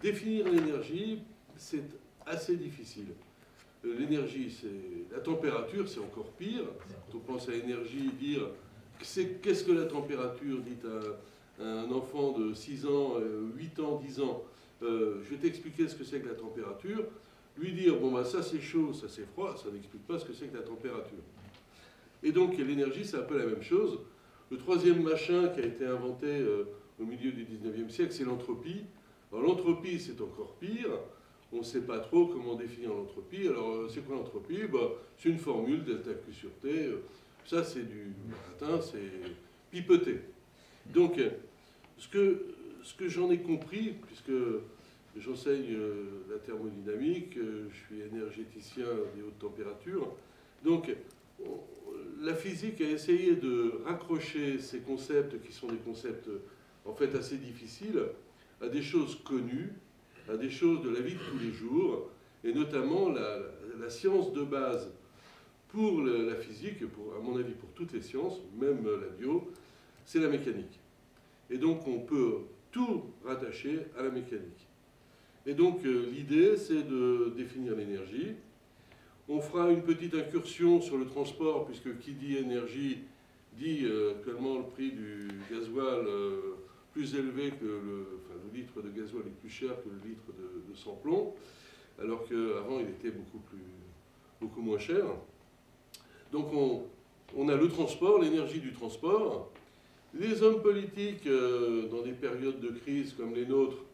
Définir l'énergie, c'est assez difficile. L'énergie, c'est la température, c'est encore pire. Quand on pense à l'énergie, dire qu'est-ce que la température, dit à un enfant de 6 ans, 8 ans, 10 ans, je vais t'expliquer ce que c'est que la température. Lui dire, bon, bah, ça c'est chaud, ça c'est froid, ça n'explique pas ce que c'est que la température. Et donc l'énergie, c'est un peu la même chose. Le troisième machin qui a été inventé au milieu du 19e siècle, c'est l'entropie. Alors l'entropie, c'est encore pire. On ne sait pas trop comment définir l'entropie. Alors c'est quoi l'entropie? Bah, c'est une formule, delta Q sur T. Ça, c'est du latin, c'est pipeté. Donc, ce que j'en ai compris, puisque j'enseigne la thermodynamique, je suis énergéticien des hautes températures, donc la physique a essayé de raccrocher ces concepts qui sont des concepts en fait assez difficiles à des choses connues, à des choses de la vie de tous les jours, et notamment la science de base pour la physique, à mon avis pour toutes les sciences, même la bio, c'est la mécanique. Et donc on peut tout rattacher à la mécanique. Et donc l'idée, c'est de définir l'énergie. On fera une petite incursion sur le transport, puisque qui dit énergie dit actuellement le prix du gasoil plus élevé que le litre de gasoil est plus cher que le litre de sans-plomb, alors qu'avant il était beaucoup moins cher. Donc on a le transport, l'énergie du transport. Les hommes politiques, dans des périodes de crise comme les nôtres,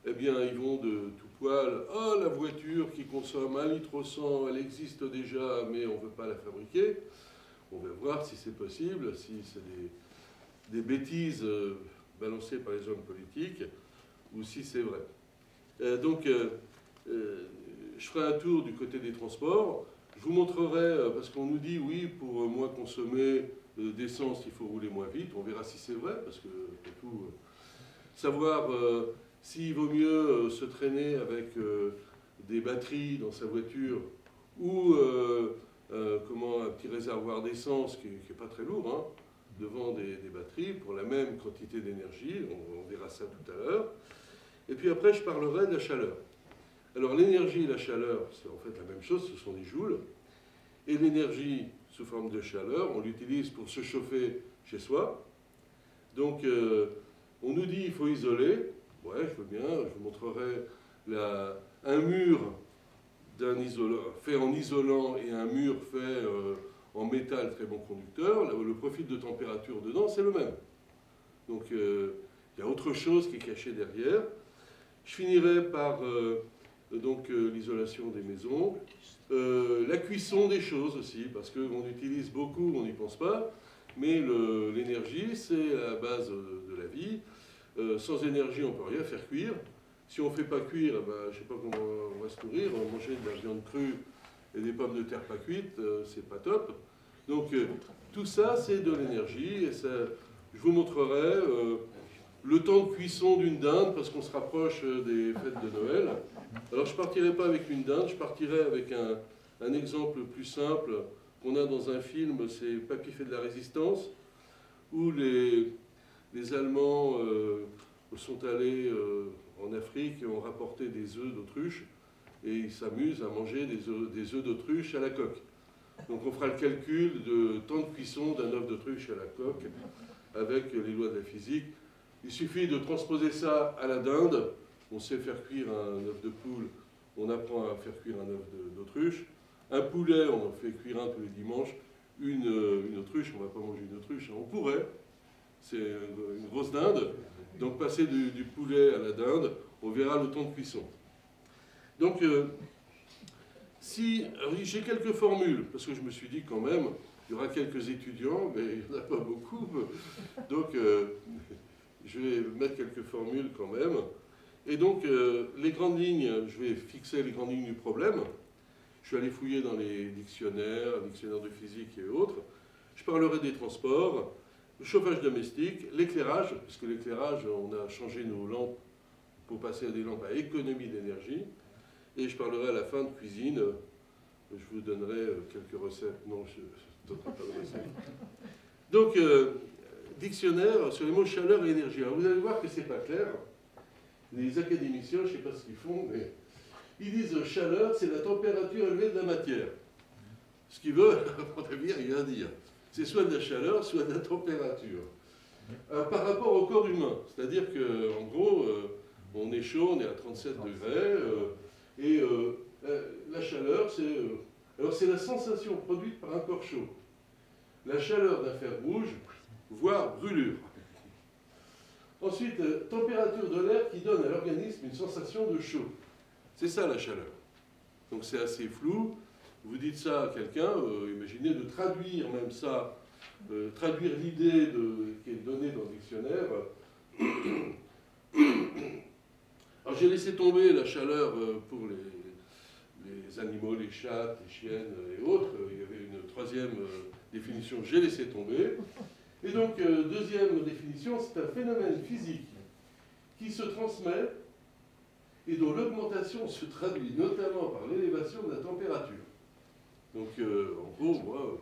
eh bien, ils vont de tout poil. Ah, la voiture qui consomme 1,1 litre, elle existe déjà, mais on ne veut pas la fabriquer. On va voir si c'est possible, si c'est des bêtises balancées par les hommes politiques, ou si c'est vrai. Je ferai un tour du côté des transports. Je vous montrerai, parce qu'on nous dit, oui, pour moins consommer d'essence, il faut rouler moins vite. On verra si c'est vrai, parce que, pour tout, savoir s'il vaut mieux se traîner avec des batteries dans sa voiture ou un petit réservoir d'essence qui n'est pas très lourd, hein, devant des batteries pour la même quantité d'énergie. On verra ça tout à l'heure. Et puis après, je parlerai de la chaleur. Alors l'énergie et la chaleur, c'est en fait la même chose, ce sont des joules. Et l'énergie sous forme de chaleur, on l'utilise pour se chauffer chez soi. Donc on nous dit qu'il faut isoler. Ouais, je veux bien, je vous montrerai un mur fait en isolant et un mur fait en métal très bon conducteur. Le profil de température dedans, c'est le même. Donc il y a autre chose qui est cachée derrière. Je finirai par l'isolation des maisons, la cuisson des choses aussi, parce qu'on utilise beaucoup, on n'y pense pas, mais l'énergie, c'est la base de la vie. Sans énergie, on ne peut rien faire cuire. Si on ne fait pas cuire, ben, je ne sais pas comment on va se nourrir. Manger de la viande crue et des pommes de terre pas cuites, c'est pas top. Donc tout ça, c'est de l'énergie. Et ça, je vous montrerai le temps de cuisson d'une dinde, parce qu'on se rapproche des fêtes de Noël. Alors je ne partirai pas avec une dinde, je partirai avec un exemple plus simple qu'on a dans un film, c'est Papy fait de la résistance, où les Allemands sont allés en Afrique et ont rapporté des œufs d'autruche, et ils s'amusent à manger des œufs d'autruche à la coque. Donc on fera le calcul de temps de cuisson d'un œuf d'autruche à la coque, avec les lois de la physique. Il suffit de transposer ça à la dinde. On sait faire cuire un œuf de poule, on apprend à faire cuire un œuf d'autruche. Un poulet, on en fait cuire un tous les dimanches. Une autruche, on ne va pas manger une autruche, on pourrait. C'est une grosse dinde. Donc passer du poulet à la dinde, on verra le temps de cuisson. Donc, j'ai quelques formules, parce que je me suis dit quand même, il y aura quelques étudiants, mais il n'y en a pas beaucoup. Donc, je vais mettre quelques formules quand même. Et donc, les grandes lignes, je vais fixer les grandes lignes du problème. Je suis allé fouiller dans les dictionnaires de physique et autres. Je parlerai des transports, le chauffage domestique, l'éclairage, puisque l'éclairage, on a changé nos lampes pour passer à des lampes à économie d'énergie. Et je parlerai à la fin de cuisine. Je vous donnerai quelques recettes. Non, je ne donnerai pas de recettes. Donc, dictionnaire sur les mots chaleur et énergie. Alors, vous allez voir que ce n'est pas clair. les académiciens, je ne sais pas ce qu'ils font, mais ils disent chaleur, c'est la température élevée de la matière. Ce qui veut, à mon avis, rien dire. C'est soit de la chaleur, soit de la température. Par rapport au corps humain, c'est-à-dire qu'en gros, on est chaud, on est à 37 degrés, et la chaleur, c'est la sensation produite par un corps chaud. La chaleur d'un fer rouge, voire brûlure. Ensuite, température de l'air qui donne à l'organisme une sensation de chaud. C'est ça la chaleur. Donc c'est assez flou. Vous dites ça à quelqu'un, imaginez de traduire même ça, traduire l'idée qui est donnée dans le dictionnaire. Alors j'ai laissé tomber la chaleur pour les animaux, les chats, les chiennes et autres. Il y avait une troisième définition, j'ai laissé tomber. Et donc, deuxième définition, c'est un phénomène physique qui se transmet et dont l'augmentation se traduit notamment par l'élévation de la température. Donc, en gros, moi,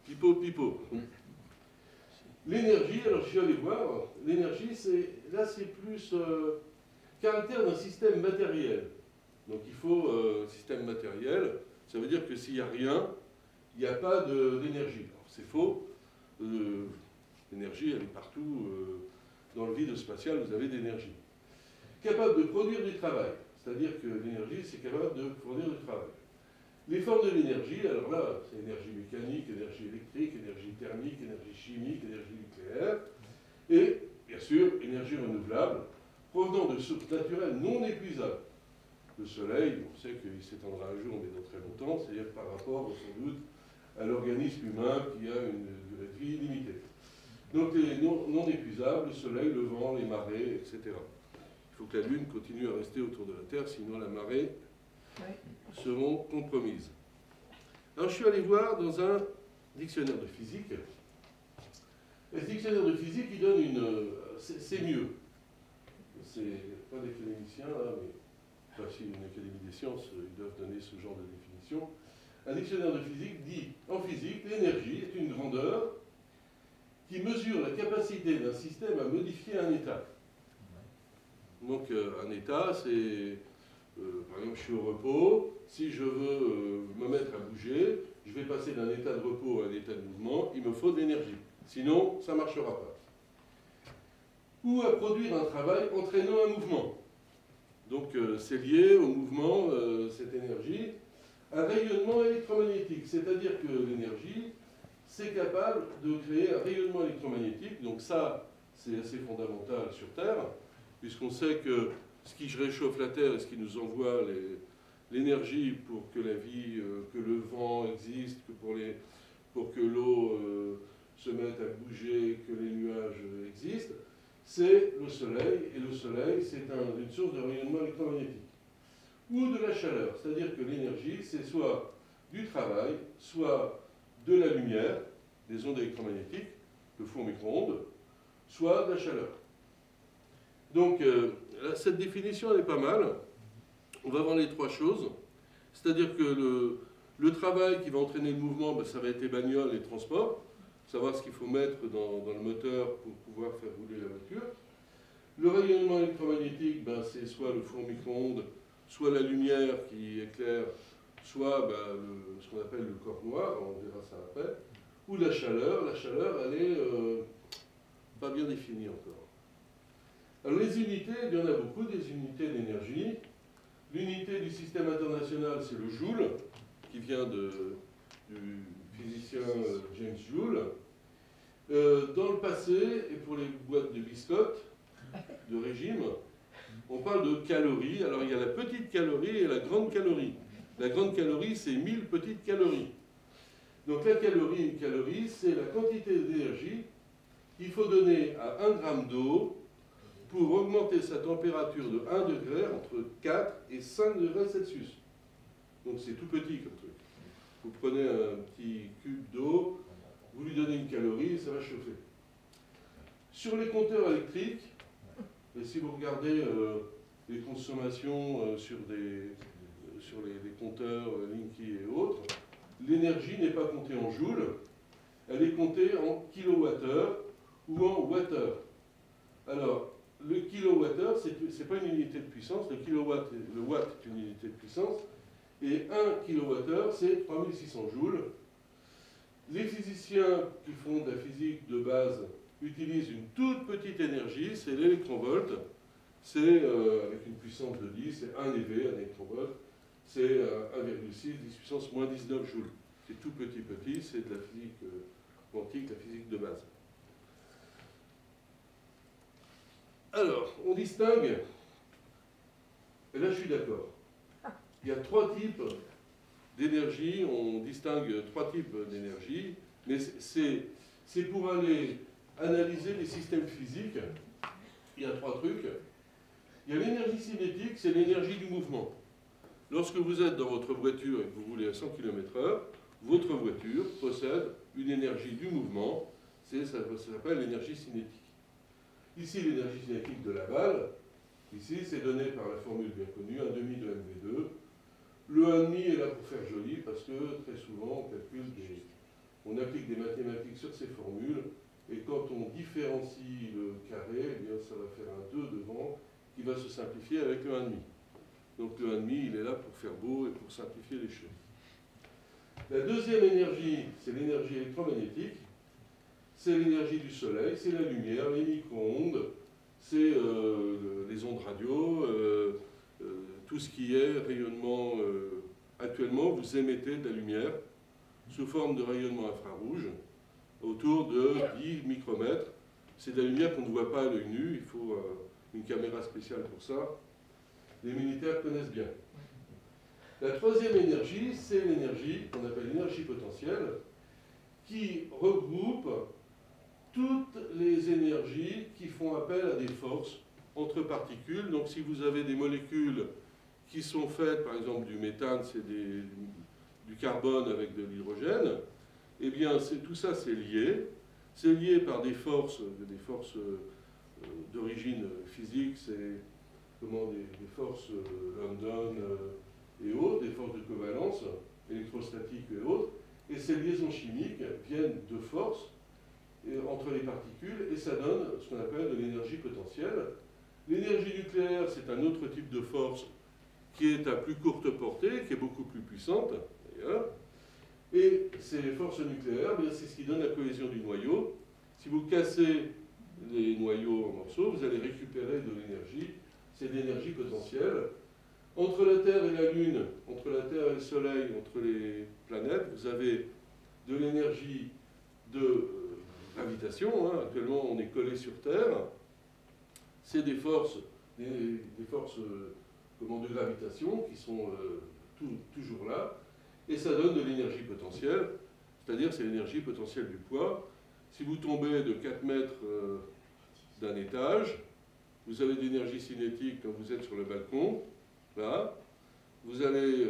pipo. L'énergie, alors je suis allé voir, l'énergie, là c'est plus caractère d'un système matériel. Donc il faut un système matériel, ça veut dire que s'il n'y a rien, il n'y a pas d'énergie. C'est faux, l'énergie elle est partout, dans le vide spatial vous avez de l'énergie. Capable de produire du travail, c'est-à-dire que l'énergie c'est capable de fournir du travail. Les formes de l'énergie, alors là, c'est énergie mécanique, énergie électrique, énergie thermique, énergie chimique, énergie nucléaire, et bien sûr, énergie renouvelable, provenant de sources naturelles non épuisables. Le soleil, on sait qu'il s'étendra un jour, mais dans très longtemps, c'est-à-dire par rapport, sans doute, à l'organisme humain qui a une durée de vie limitée. Donc les non épuisables, le soleil, le vent, les marées, etc. Il faut que la Lune continue à rester autour de la Terre, sinon la marée seront compromises. Alors je suis allé voir dans un dictionnaire de physique. Et ce dictionnaire de physique, il donne c'est mieux. C'est pas d'académicien, là, mais enfin, si une académie des sciences, ils doivent donner ce genre de définition. Un dictionnaire de physique dit, en physique, l'énergie est une grandeur qui mesure la capacité d'un système à modifier un état. Donc un état, c'est, par exemple, je suis au repos, si je veux me mettre à bouger, je vais passer d'un état de repos à un état de mouvement, il me faut de l'énergie. Sinon, ça ne marchera pas. Ou à produire un travail entraînant un mouvement. Donc c'est lié au mouvement, cette énergie. Un rayonnement électromagnétique, c'est-à-dire que l'énergie, c'est capable de créer un rayonnement électromagnétique. Donc ça, c'est assez fondamental sur Terre, puisqu'on sait que ce qui réchauffe la Terre et ce qui nous envoie l'énergie pour que la vie, que le vent existe, pour que l'eau se mette à bouger, que les nuages existent, c'est le Soleil. Et le Soleil, c'est une source de rayonnement électromagnétique. Ou de la chaleur, c'est-à-dire que l'énergie, c'est soit du travail, soit de la lumière, des ondes électromagnétiques, le four micro-ondes, soit de la chaleur. Donc, cette définition, elle est pas mal. On va voir les trois choses. C'est-à-dire que le travail qui va entraîner le mouvement, ben, ça va être les bagnoles et les transports, savoir ce qu'il faut mettre dans le moteur pour pouvoir faire rouler la voiture. Le rayonnement électromagnétique, ben, c'est soit le four micro-ondes, soit la lumière qui éclaire, soit ben, ce qu'on appelle le corps noir, on verra ça après, ou la chaleur. La chaleur, elle est pas bien définie encore. Alors les unités, il y en a beaucoup, des unités d'énergie. L'unité du système international, c'est le joule, qui vient du physicien James Joule. Dans le passé, et pour les boîtes de biscottes, de régime, on parle de calories. Alors il y a la petite calorie et la grande calorie. La grande calorie, c'est 1000 petites calories. Donc la calorie, une calorie, c'est la quantité d'énergie qu'il faut donner à 1 gramme d'eau pour augmenter sa température de 1 degré entre 4 et 5 degrés Celsius. Donc c'est tout petit comme truc. Vous prenez un petit cube d'eau, vous lui donnez une calorie, ça va chauffer. Sur les compteurs électriques, et si vous regardez les consommations sur les compteurs Linky et autres, l'énergie n'est pas comptée en joules, elle est comptée en kilowattheure ou en wattheure. Alors, le kilowattheure, c'est pas une unité de puissance, le watt est une unité de puissance, et 1 kilowattheure, c'est 3600 joules. Les physiciens qui font de la physique de base utilisent une toute petite énergie, c'est l'électronvolt, c'est avec une puissance de 10, c'est 1 eV, un électronvolt, c'est 1,6, 10 puissance moins 19 joules. C'est tout petit, c'est de la physique quantique, la physique de base. Alors, on distingue, et là je suis d'accord, il y a 3 types d'énergie, on distingue 3 types d'énergie, mais c'est pour aller analyser les systèmes physiques. Il y a 3 trucs. Il y a l'énergie cinétique, c'est l'énergie du mouvement. Lorsque vous êtes dans votre voiture et que vous roulez à 100 km/h, votre voiture possède une énergie du mouvement, ça s'appelle l'énergie cinétique. Ici, l'énergie cinétique de la balle, ici, c'est donné par la formule bien connue, 1,5 de mv2. Le 1,5 est là pour faire joli, parce que très souvent, on applique des mathématiques sur ces formules, et quand on différencie le carré, eh bien, ça va faire un 2 devant, qui va se simplifier avec le 1,5. Donc le 1,5, il est là pour faire beau et pour simplifier les choses. La deuxième énergie, c'est l'énergie électromagnétique. C'est l'énergie du soleil, c'est la lumière, les micro-ondes, c'est les ondes radio, tout ce qui est rayonnement. Actuellement, vous émettez de la lumière sous forme de rayonnement infrarouge autour de 10 micromètres. C'est de la lumière qu'on ne voit pas à l'œil nu, il faut une caméra spéciale pour ça. Les militaires connaissent bien. La troisième énergie, c'est l'énergie qu'on appelle l'énergie potentielle, qui regroupe toutes les énergies qui font appel à des forces entre particules. Donc si vous avez des molécules qui sont faites, par exemple du méthane, c'est du carbone avec de l'hydrogène, eh bien tout ça c'est lié. C'est lié par des forces d'origine physique, c'est des forces London et autres, des forces de covalence, électrostatiques et autres, et ces liaisons chimiques viennent de forces entre les particules, et ça donne ce qu'on appelle de l'énergie potentielle. L'énergie nucléaire, c'est un autre type de force qui est à plus courte portée, qui est beaucoup plus puissante, d'ailleurs. Et ces forces nucléaires, c'est ce qui donne la cohésion du noyau. Si vous cassez les noyaux en morceaux, vous allez récupérer de l'énergie. C'est de l'énergie potentielle. Entre la Terre et la Lune, entre la Terre et le Soleil, entre les planètes, vous avez de l'énergie de gravitation. Actuellement, on est collé sur Terre. C'est des forces de gravitation qui sont toujours là. Et ça donne de l'énergie potentielle, c'est-à-dire c'est l'énergie potentielle du poids. Si vous tombez de 4 mètres d'un étage, vous avez de l'énergie cinétique quand vous êtes sur le balcon. Là, vous allez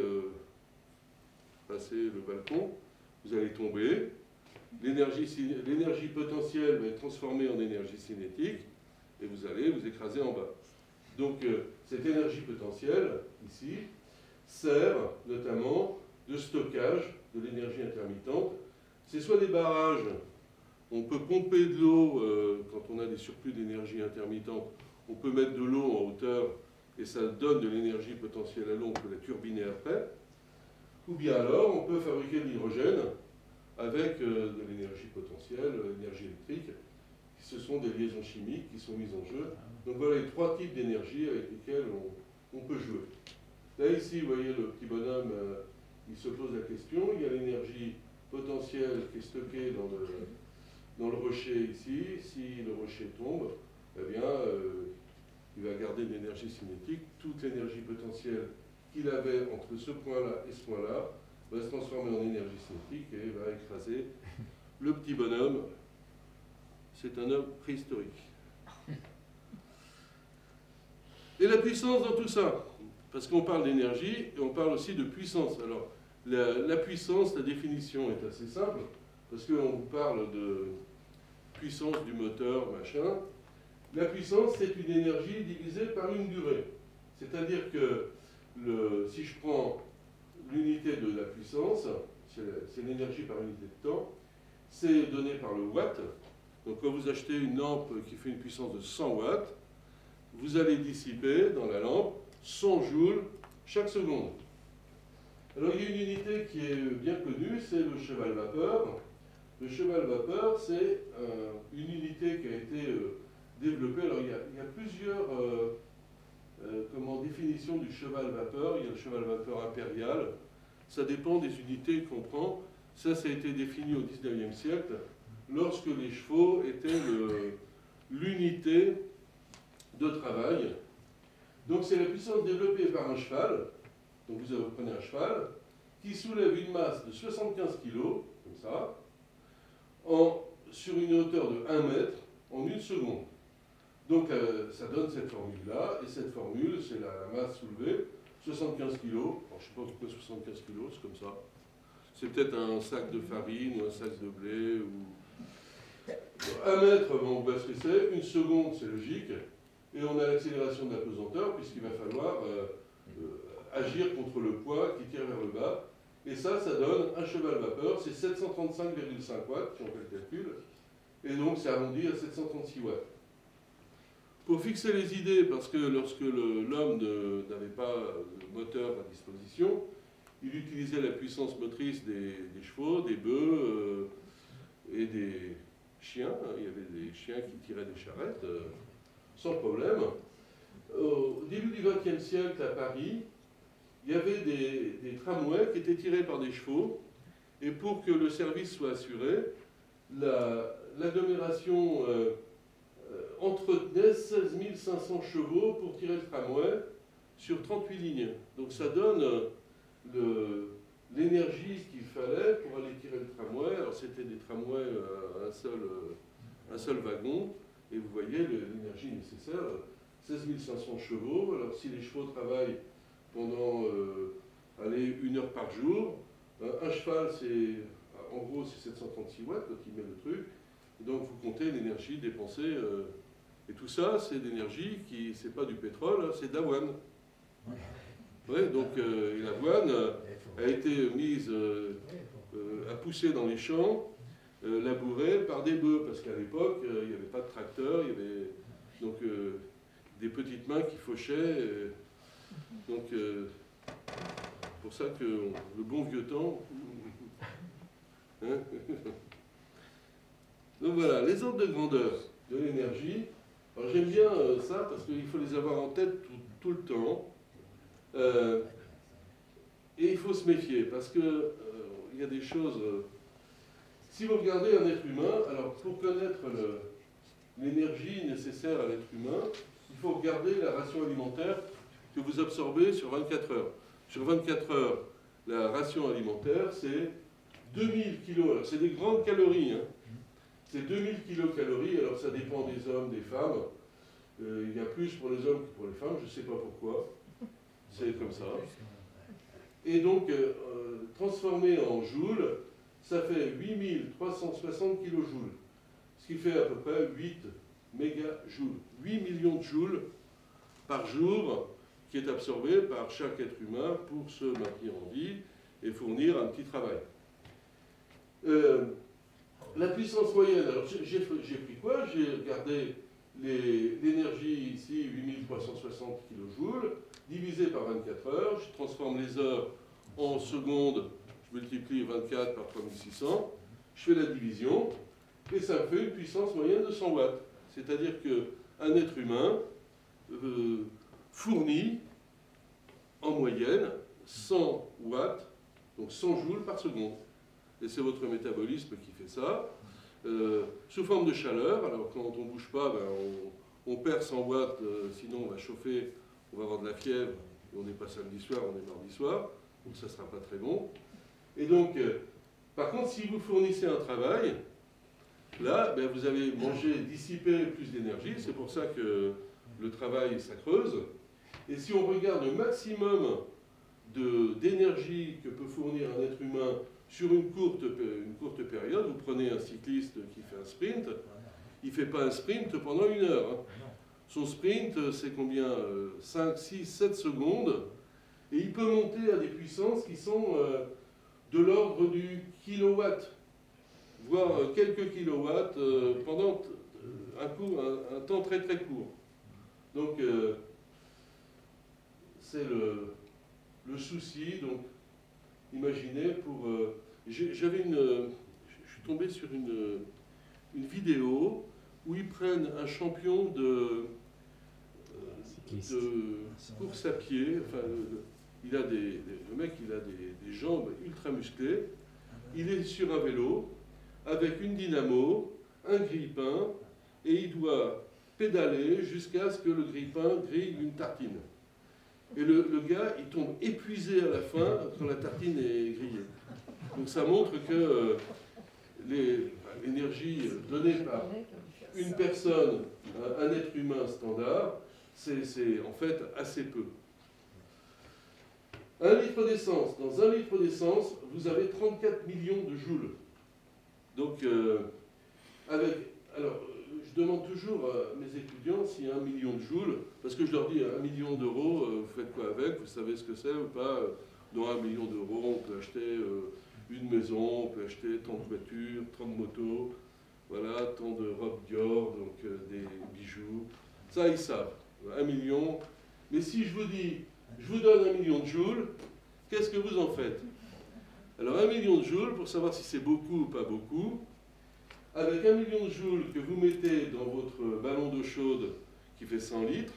passer le balcon, vous allez tomber. L'énergie potentielle va être transformée en énergie cinétique et vous allez vous écraser en bas. Donc cette énergie potentielle, ici, sert notamment de stockage de l'énergie intermittente. C'est soit des barrages, on peut pomper de l'eau quand on a des surplus d'énergie intermittente, on peut mettre de l'eau en hauteur et ça donne de l'énergie potentielle à l'eau, on peut la turbiner après. Ou bien alors, on peut fabriquer de l'hydrogène avec de l'énergie potentielle, l'énergie électrique. Ce sont des liaisons chimiques qui sont mises en jeu. Donc voilà les 3 types d'énergie avec lesquels on peut jouer. Là, ici, vous voyez le petit bonhomme, il se pose la question. Il y a l'énergie potentielle qui est stockée dans le rocher ici. Si le rocher tombe, eh bien, il va garder de l'énergie cinétique. Toute l'énergie potentielle qu'il avait entre ce point-là et ce point-là va se transformer en énergie cinétique et va écraser le petit bonhomme. C'est un homme préhistorique. Et la puissance dans tout ça, parce qu'on parle d'énergie et on parle aussi de puissance. Alors, la puissance, la définition est assez simple, parce qu'on vous parle de puissance du moteur, machin. La puissance, c'est une énergie divisée par une durée. C'est-à-dire que si je prends l'unité de la puissance, c'est l'énergie par unité de temps, c'est donné par le watt. Donc quand vous achetez une lampe qui fait une puissance de 100 watts, vous allez dissiper dans la lampe 100 joules chaque seconde. Alors il y a une unité qui est bien connue, c'est le cheval vapeur. Le cheval vapeur, c'est une unité qui a été développée. Alors il y a plusieurs définitions du cheval vapeur. Il y a le cheval vapeur impérial. Ça dépend des unités qu'on prend. Ça a été défini au XIXe siècle, lorsque les chevaux étaient l'unité de travail. Donc c'est la puissance développée par un cheval. Donc vous prenez un cheval qui soulève une masse de 75 kg, comme ça, sur une hauteur de 1 mètre en 1 seconde. Donc ça donne cette formule-là, et cette formule, c'est la masse soulevée, 75 kg. Alors, je ne sais pas pourquoi 75 kg, c'est comme ça. C'est peut-être un sac de farine ou un sac de blé. Ou... 1 mètre, bon, on voit ce que c'est. 1 seconde, c'est logique. Et on a l'accélération de la pesanteur, puisqu'il va falloir agir contre le poids qui tire vers le bas. Et ça donne un cheval vapeur, c'est 735,5 watts, si on fait le calcul. Et donc, c'est arrondi à 736 watts. Pour fixer les idées, parce que lorsque l'homme n'avait pas de moteur à disposition, il utilisait la puissance motrice des chevaux, des bœufs et des chiens. Il y avait des chiens qui tiraient des charrettes sans problème. Au début du XXe siècle, à Paris, il y avait des tramways qui étaient tirés par des chevaux. Et pour que le service soit assuré, l'agglomération entretenait 16 500 chevaux pour tirer le tramway sur 38 lignes. Donc ça donne l'énergie qu'il fallait pour aller tirer le tramway. Alors c'était des tramways à un seul wagon, et vous voyez l'énergie nécessaire, 16 500 chevaux. Alors si les chevaux travaillent pendant 1 heure par jour, un cheval, en gros c'est 736 watts quand il met le truc, et donc vous comptez l'énergie dépensée, et tout ça c'est d'énergie qui, c'est pas du pétrole, hein, c'est d'avoine. Ouais, donc l'avoine a été mise à pousser dans les champs, labourée par des bœufs, parce qu'à l'époque, il n'y avait pas de tracteur, il y avait donc des petites mains qui fauchaient. Donc, pour ça que le bon vieux temps... Hein. Donc voilà, les ordres de grandeur de l'énergie. Alors j'aime bien ça, parce qu'il faut les avoir en tête tout le temps. Et il faut se méfier, parce que il y a des choses... si vous regardez un être humain, alors pour connaître l'énergie nécessaire à l'être humain, il faut regarder la ration alimentaire que vous absorbez sur 24 heures. Sur 24 heures, la ration alimentaire, c'est 2000 kg. Alors c'est des grandes calories, hein. C'est 2000 kilocalories, alors ça dépend des hommes, des femmes. Il y a plus pour les hommes que pour les femmes, je ne sais pas pourquoi. C'est comme ça. Et donc, transformé en joules, ça fait 8360 kilojoules. Ce qui fait à peu près 8 mégajoules. 8 millions de joules par jour qui est absorbé par chaque être humain pour se maintenir en vie et fournir un petit travail. La puissance moyenne, alors j'ai pris quoi? J'ai regardé l'énergie ici, 8360 kilojoules, divisé par 24 heures, je transforme les heures en secondes, je multiplie 24 par 3600, je fais la division, et ça me fait une puissance moyenne de 100 watts. C'est-à-dire qu'un être humain fournit en moyenne 100 watts, donc 100 joules par seconde. Et c'est votre métabolisme qui fait ça, sous forme de chaleur. Alors quand on ne bouge pas, ben, on perd 100 watts, sinon on va chauffer, on va avoir de la fièvre, et on n'est pas samedi soir, on est mardi soir, donc ça ne sera pas très bon. Et donc, par contre, si vous fournissez un travail, là, ben, vous avez mangé, dissipé plus d'énergie, c'est pour ça que le travail, ça creuse. Et si on regarde le maximum d'énergie que peut fournir un être humain sur une courte période, vous prenez un cycliste qui fait un sprint, il ne fait pas un sprint pendant 1 heure. Hein. Son sprint, c'est combien 5, 6, 7 secondes. Et il peut monter à des puissances qui sont de l'ordre du kilowatt, voire quelques kilowatts pendant un temps très très court. Donc, c'est le souci. Donc, imaginez pour... je suis tombé sur une vidéo où ils prennent un champion de course à pied. Enfin, le mec, il a des jambes ultra musclées. Il est sur un vélo avec une dynamo, un grille-pain, et il doit pédaler jusqu'à ce que le grille-pain grille une tartine. Et le gars, il tombe épuisé à la fin quand la tartine est grillée. Donc ça montre que l'énergie donnée par une personne, un être humain standard, c'est en fait assez peu. 1 litre d'essence. Dans 1 litre d'essence, vous avez 34 millions de joules. Donc, alors, je demande toujours à mes étudiants s'il y a 1 million de joules, parce que je leur dis 1 million d'euros, vous faites quoi avec? Vous savez ce que c'est ou pas? Dans 1 million d'euros, on peut acheter une maison, on peut acheter tant de voitures, tant de motos, voilà, tant de robes Dior, donc des bijoux. Ça, ils savent. 1 million. Mais si je vous dis, je vous donne 1 million de joules, qu'est-ce que vous en faites? Alors 1 million de joules, pour savoir si c'est beaucoup ou pas beaucoup, avec 1 million de joules que vous mettez dans votre ballon d'eau chaude qui fait 100 litres,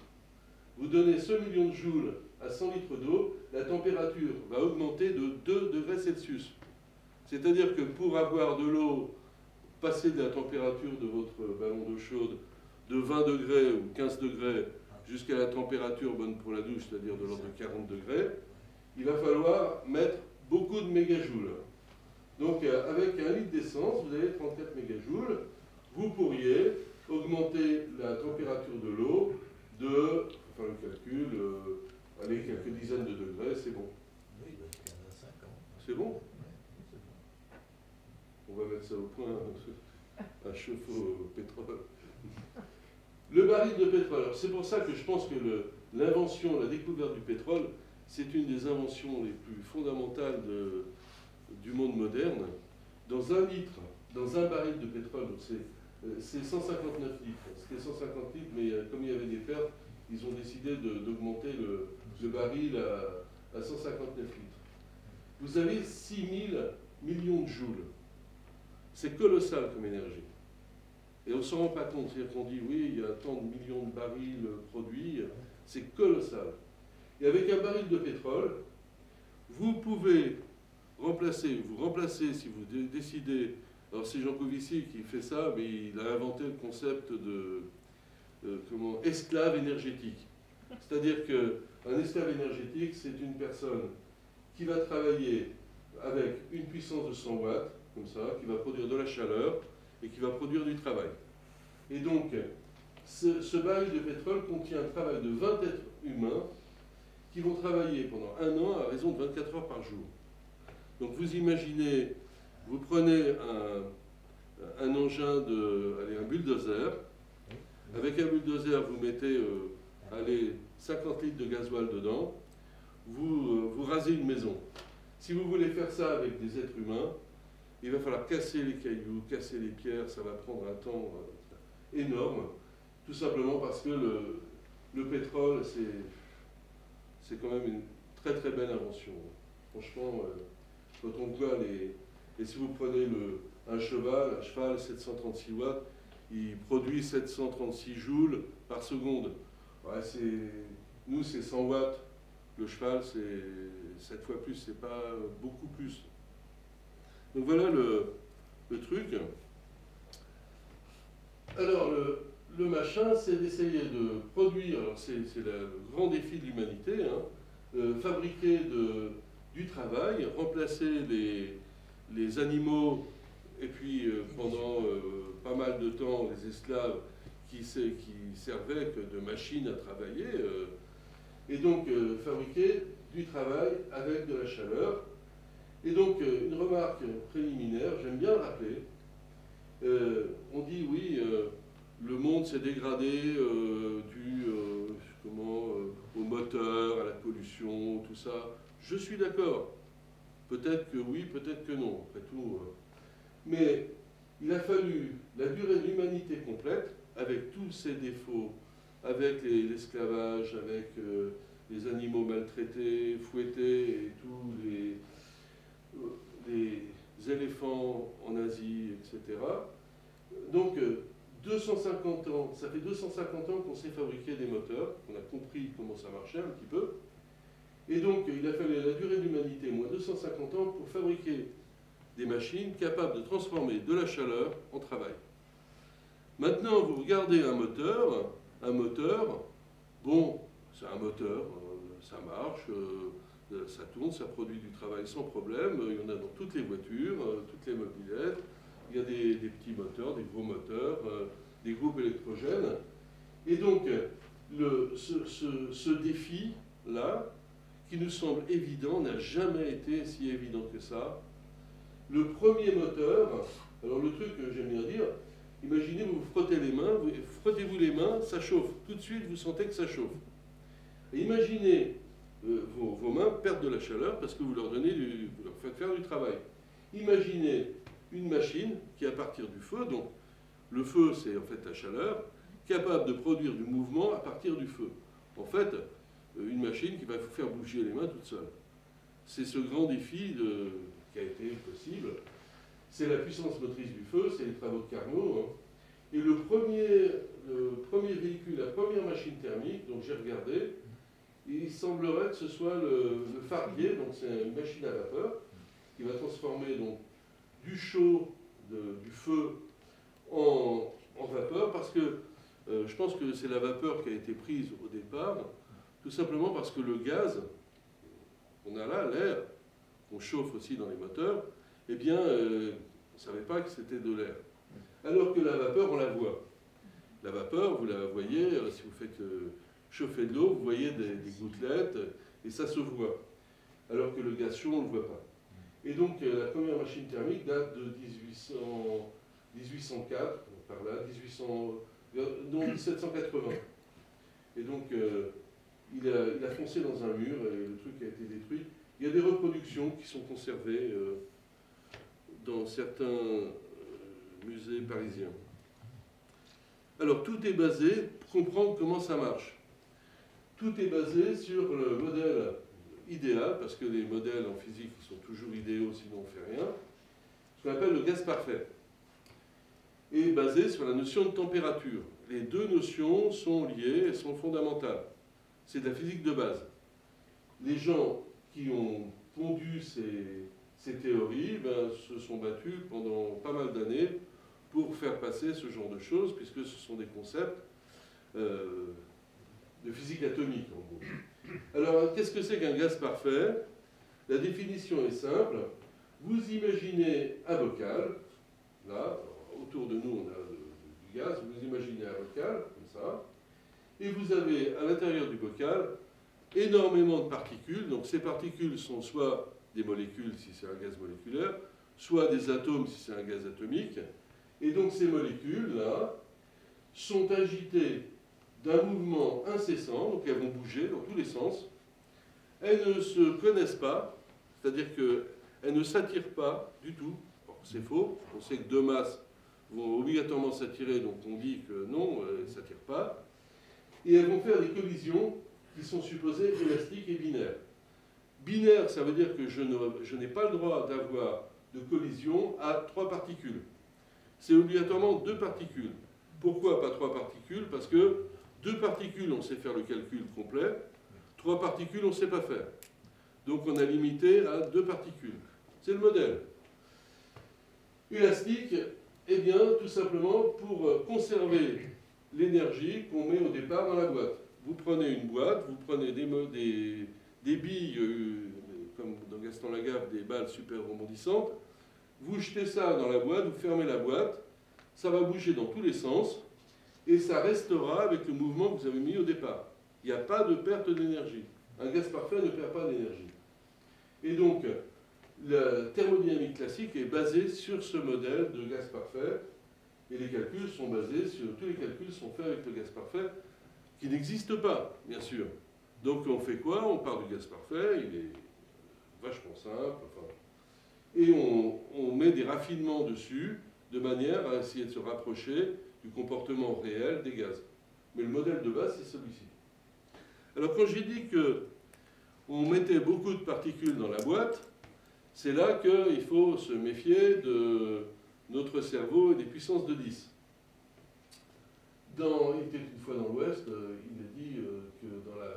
vous donnez ce million de joules à 100 litres d'eau, la température va augmenter de 2 degrés Celsius. C'est-à-dire que pour avoir de l'eau, passer de la température de votre ballon d'eau chaude de 20 degrés ou 15 degrés jusqu'à la température bonne pour la douche, c'est-à-dire de l'ordre de 40 degrés, il va falloir mettre beaucoup de mégajoules. Donc avec 1 litre d'essence, vous avez 34 mégajoules. Vous pourriez augmenter la température de l'eau de, enfin le calcul, allez, quelques dizaines de degrés, c'est bon. C'est bon? On va mettre ça au point, un chauffe-eau au pétrole. Le baril de pétrole, c'est pour ça que je pense que l'invention, la découverte du pétrole, c'est une des inventions les plus fondamentales du monde moderne. Dans 1 litre, dans un baril de pétrole, c'est 159 litres. C'était 150 litres, mais comme il y avait des pertes, ils ont décidé d'augmenter le baril à 159 litres. Vous avez 6 000 millions de joules. C'est colossal comme énergie. Et on ne se rend pas compte, c'est-à-dire qu'on dit oui, il y a tant de millions de barils produits, c'est colossal. Et avec un baril de pétrole, vous pouvez remplacer si vous décidez, alors c'est Jean Covici qui fait ça, mais il a inventé le concept de esclave énergétique. C'est-à-dire qu'un esclave énergétique, c'est une personne qui va travailler avec une puissance de 100 watts, comme ça, qui va produire de la chaleur et qui va produire du travail. Et donc, ce baril de pétrole contient un travail de 20 êtres humains qui vont travailler pendant 1 an à raison de 24 heures par jour. Donc vous imaginez, vous prenez un engin un bulldozer, avec un bulldozer vous mettez 50 litres de gasoil dedans, vous rasez une maison. Si vous voulez faire ça avec des êtres humains, il va falloir casser les cailloux, casser les pierres, ça va prendre un temps énorme, tout simplement parce que le pétrole, c'est quand même une très très belle invention. Franchement, quand on voit et si vous prenez un cheval 736 watts, il produit 736 joules par seconde. Ouais, nous, c'est 100 watts. Le cheval, c'est 7 fois plus, c'est pas beaucoup plus. Donc voilà le truc. Alors, le machin, c'est d'essayer de produire, alors c'est le grand défi de l'humanité, hein, fabriquer du travail, remplacer les animaux, et puis pendant pas mal de temps, les esclaves qui servaient que de machines à travailler, et donc fabriquer du travail avec de la chaleur. Et donc, une remarque préliminaire, j'aime bien rappeler, on dit oui, le monde s'est dégradé dû au moteur, à la pollution, tout ça. Je suis d'accord. Peut-être que oui, peut-être que non, après tout. Mais il a fallu la durée de l'humanité complète, avec tous ses défauts avec l'esclavage, avec les animaux maltraités, fouettés, et tous les éléphants en Asie, etc. Donc, 250 ans, ça fait 250 ans qu'on sait fabriquer des moteurs, qu'on a compris comment ça marchait un petit peu. Et donc, il a fallu la durée de l'humanité, moins 250 ans, pour fabriquer des machines capables de transformer de la chaleur en travail. Maintenant, vous regardez un moteur, bon, c'est un moteur, ça marche, ça tourne, ça produit du travail sans problème, il y en a dans toutes les voitures, toutes les mobylettes, il y a des petits moteurs, des gros moteurs, des groupes électrogènes. Et donc, ce défi-là, qui nous semble évident, n'a jamais été si évident que ça. Le premier moteur, alors le truc que j'aime bien dire, imaginez, vous vous frottez les mains, frottez-vous les mains, ça chauffe. Tout de suite, vous sentez que ça chauffe. Et imaginez vos mains perdent de la chaleur parce que vous leur faites faire du travail. Imaginez une machine qui, à partir du feu, donc le feu c'est en fait la chaleur, capable de produire du mouvement à partir du feu. En fait, une machine qui va vous faire bouger les mains toute seule. C'est ce grand défi qui a été possible. C'est la puissance motrice du feu, c'est les travaux de Carnot. Hein. Et le premier véhicule, la première machine thermique, donc j'ai regardé, il semblerait que ce soit le Fardier, donc c'est une machine à vapeur, qui va transformer donc, du chaud, du feu, en vapeur, parce que je pense que c'est la vapeur qui a été prise au départ, tout simplement parce que le gaz, qu'on a là, l'air, qu'on chauffe aussi dans les moteurs, eh bien, on ne savait pas que c'était de l'air. Alors que la vapeur, on la voit. La vapeur, vous la voyez, si vous faites chauffer de l'eau, vous voyez des gouttelettes, et ça se voit. Alors que le gaz chaud, on ne le voit pas. Et donc, la première machine thermique date de 1804, par là, 1780. Et donc, il a foncé dans un mur, et le truc a été détruit. Il y a des reproductions qui sont conservées dans certains musées parisiens. Alors, tout est basé, pour comprendre comment ça marche, tout est basé sur le modèle idéal, parce que les modèles en physique sont toujours idéaux, sinon on ne fait rien, ce qu'on appelle le gaz parfait, et basé sur la notion de température. Les deux notions sont liées et sont fondamentales. C'est de la physique de base. Les gens qui ont pondu ces théories se sont battus pendant pas mal d'années pour faire passer ce genre de choses, puisque ce sont des concepts de physique atomique, en gros. Alors, qu'est-ce que c'est qu'un gaz parfait? La définition est simple. Vous imaginez un bocal, là, autour de nous on a du gaz, vous imaginez un bocal, comme ça, et vous avez à l'intérieur du bocal énormément de particules. Donc ces particules sont soit des molécules si c'est un gaz moléculaire, soit des atomes si c'est un gaz atomique. Et donc ces molécules-là sont agitées d'un mouvement incessant, donc elles vont bouger dans tous les sens. Elles ne se connaissent pas, c'est-à-dire qu'elles ne s'attirent pas du tout. Bon, c'est faux, on sait que deux masses vont obligatoirement s'attirer, donc on dit que non, elles ne s'attirent pas. Et elles vont faire des collisions qui sont supposées élastiques et binaires. Binaire, ça veut dire que je n'ai pas le droit d'avoir de collision à trois particules. C'est obligatoirement deux particules. Pourquoi pas trois particules? Parce que deux particules, on sait faire le calcul complet. Trois particules, on ne sait pas faire. Donc on a limité à deux particules. C'est le modèle. Élastique, eh bien, tout simplement pour conserver l'énergie qu'on met au départ dans la boîte. Vous prenez une boîte, vous prenez des billes, comme dans Gaston Lagaffe, des balles super rebondissantes, vous jetez ça dans la boîte, vous fermez la boîte, ça va bouger dans tous les sens, et ça restera avec le mouvement que vous avez mis au départ. Il n'y a pas de perte d'énergie. Un gaz parfait ne perd pas d'énergie. Et donc, la thermodynamique classique est basée sur ce modèle de gaz parfait, et les calculs sont basés sur, tous les calculs sont faits avec le gaz parfait, qui n'existe pas, bien sûr. Donc on fait quoi? On part du gaz parfait, il est vachement simple, enfin, et on met des raffinements dessus, de manière à essayer de se rapprocher du comportement réel des gaz. mais le modèle de base, c'est celui-ci. Alors quand j'ai dit qu'on mettait beaucoup de particules dans la boîte, c'est là qu'il faut se méfier de notre cerveau et des puissances de 10. Il était une fois dans l'Ouest, il est dit que dans la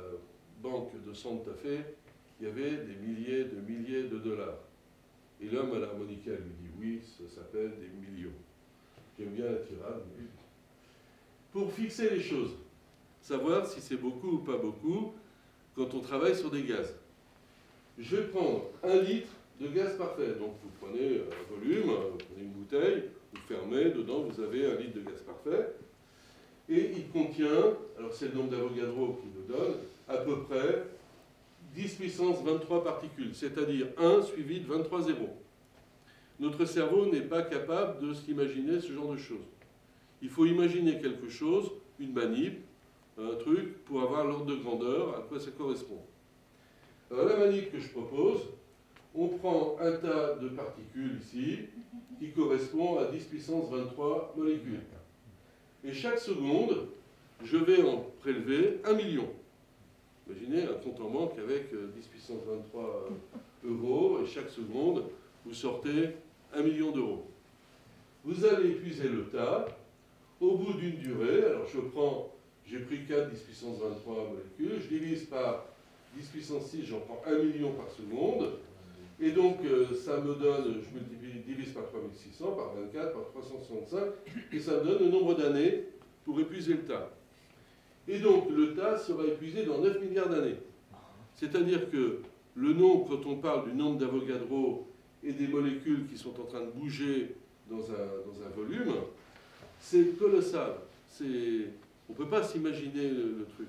banque de Santa Fe, il y avait des milliers de dollars. Et l'homme à l'harmonica lui dit oui, ça s'appelle des millions. J'aime bien la tirade. Mais... Pour fixer les choses, savoir si c'est beaucoup ou pas beaucoup quand on travaille sur des gaz. Je vais prendre 1 litre de gaz parfait. Donc vous prenez un volume, vous prenez une bouteille, vous fermez, dedans vous avez 1 litre de gaz parfait. Et il contient, alors c'est le nombre d'Avogadro qui le donne, à peu près 10 puissance 23 particules, c'est-à-dire 1 suivi de 23 zéros. Notre cerveau n'est pas capable de s'imaginer ce genre de choses. Il faut imaginer quelque chose, une manip, un truc, pour avoir l'ordre de grandeur, à quoi ça correspond. Alors la manip que je propose, on prend un tas de particules ici, qui correspond à 10 puissance 23 molécules. Et chaque seconde, je vais en prélever 1 million. Imaginez un compte en banque avec 10 puissance 23 euros, et chaque seconde, vous sortez 1 million d'euros. Vous allez épuiser le tas. Au bout d'une durée, alors j'ai pris 4 10 puissance 23 molécules, je divise par 10 puissance 6, j'en prends 1 million par seconde. Et donc, ça me donne, je divise par 3600, par 24, par 365, et ça me donne le nombre d'années pour épuiser le tas. Et donc, le tas sera épuisé dans 9 milliards d'années. C'est-à-dire que le nombre, quand on parle du nombre d'Avogadro et des molécules qui sont en train de bouger dans un volume, c'est colossal. On ne peut pas s'imaginer le truc.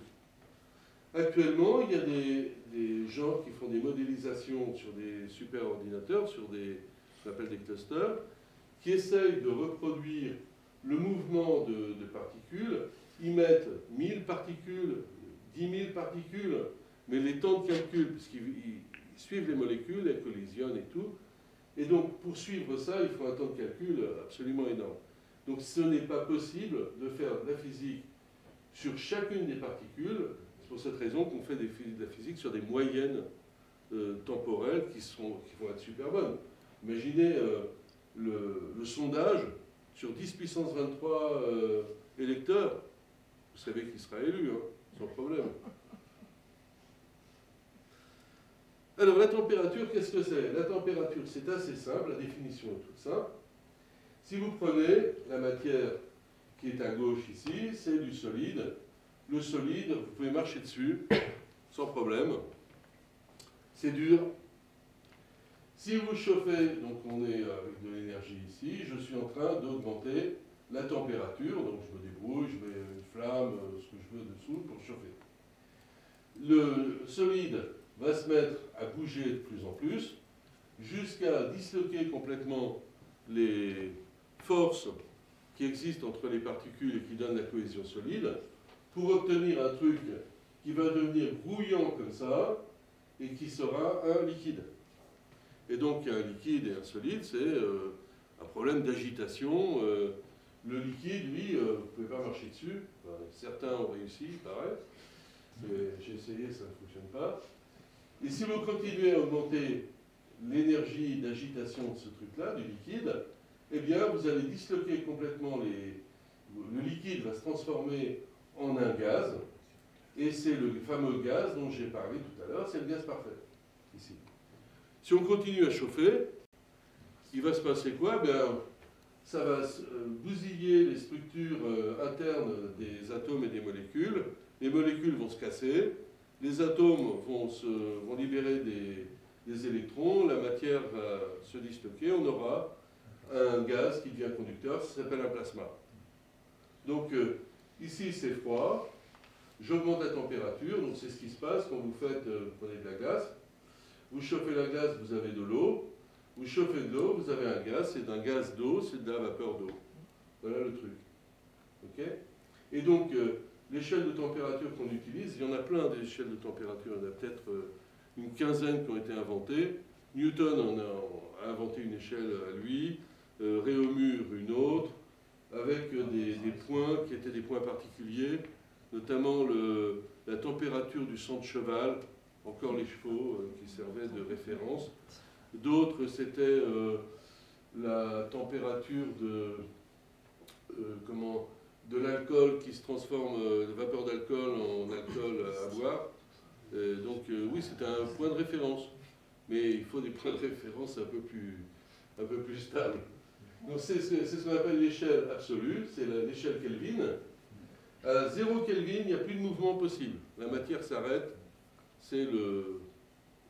Actuellement, il y a des gens qui font des modélisations sur des superordinateurs, sur ce qu'on appelle des clusters, qui essayent de reproduire le mouvement de particules. Ils mettent 1000 particules, 10 000 particules, mais les temps de calcul, puisqu'ils suivent les molécules, elles collisionnent et tout. Et donc, pour suivre ça, il faut un temps de calcul absolument énorme. Donc, ce n'est pas possible de faire de la physique sur chacune des particules. C'est pour cette raison qu'on fait de la physique sur des moyennes temporelles qui vont être super bonnes. Imaginez le sondage sur 10 puissance 23 électeurs. Vous savez qu'il sera élu, hein, sans problème. Alors, la température, qu'est-ce que c'est? La température, c'est assez simple, la définition est toute simple. Si vous prenez la matière qui est à gauche ici, c'est du solide. Le solide, vous pouvez marcher dessus, sans problème. C'est dur. Si vous chauffez, donc on est avec de l'énergie ici, je suis en train d'augmenter la température, donc je me débrouille, je mets une flamme, ce que je veux dessous pour chauffer. Le solide va se mettre à bouger de plus en plus, jusqu'à disloquer complètement les forces qui existent entre les particules et qui donnent la cohésion solide, pour obtenir un truc qui va devenir brouillant comme ça, et qui sera un liquide. Et donc un liquide et un solide, c'est un problème d'agitation. Le liquide, lui, vous ne pouvez pas marcher dessus. Enfin, certains ont réussi, il paraît. J'ai essayé, ça ne fonctionne pas. Et si vous continuez à augmenter l'énergie d'agitation de ce truc-là, du liquide, eh bien, vous allez disloquer complètement le liquide va se transformer en un gaz, et c'est le fameux gaz dont j'ai parlé tout à l'heure, c'est le gaz parfait, ici. Si on continue à chauffer, il va se passer quoi? Bien, ça va bousiller les structures internes des atomes et des molécules, les molécules vont se casser, les atomes vont libérer des électrons, la matière va se disloquer, on aura un gaz qui devient conducteur, ça s'appelle un plasma. Donc ici c'est froid, j'augmente la température, donc c'est ce qui se passe quand vous prenez de la glace, vous chauffez la glace, vous avez de l'eau, vous chauffez de l'eau, vous avez un gaz, c'est d'un gaz d'eau, c'est de la vapeur d'eau. Voilà le truc. Ok? Et donc l'échelle de température qu'on utilise, il y en a plein d'échelles de température, il y en a peut-être une quinzaine qui ont été inventées. Newton a inventé une échelle à lui, Réaumur une autre, avec des points qui étaient des points particuliers. notamment la température du sang de cheval, encore les chevaux qui servaient de référence. D'autres, c'était la température de l'alcool qui se transforme, de vapeur d'alcool en alcool à boire. Donc oui, c'était un point de référence. Mais il faut des points de référence un peu plus stables. Donc c'est ce qu'on appelle l'échelle absolue, c'est l'échelle Kelvin. À 0 Kelvin, il n'y a plus de mouvement possible. La matière s'arrête, il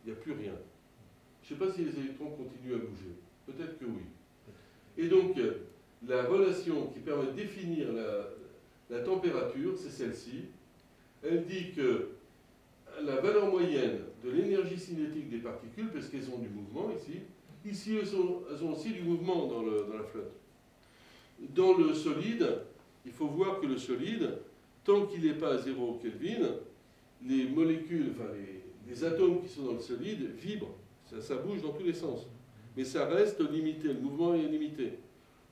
n'y a plus rien. Je ne sais pas si les électrons continuent à bouger. Peut-être que oui. Et donc, la relation qui permet de définir la température, c'est celle-ci. Elle dit que la valeur moyenne de l'énergie cinétique des particules, parce qu'elles ont du mouvement ici elles ont aussi du mouvement dans la flotte. Dans le solide, il faut voir que le solide, tant qu'il n'est pas à 0 Kelvin, les molécules, enfin les atomes qui sont dans le solide vibrent. Ça bouge dans tous les sens. Mais ça reste limité, le mouvement est limité.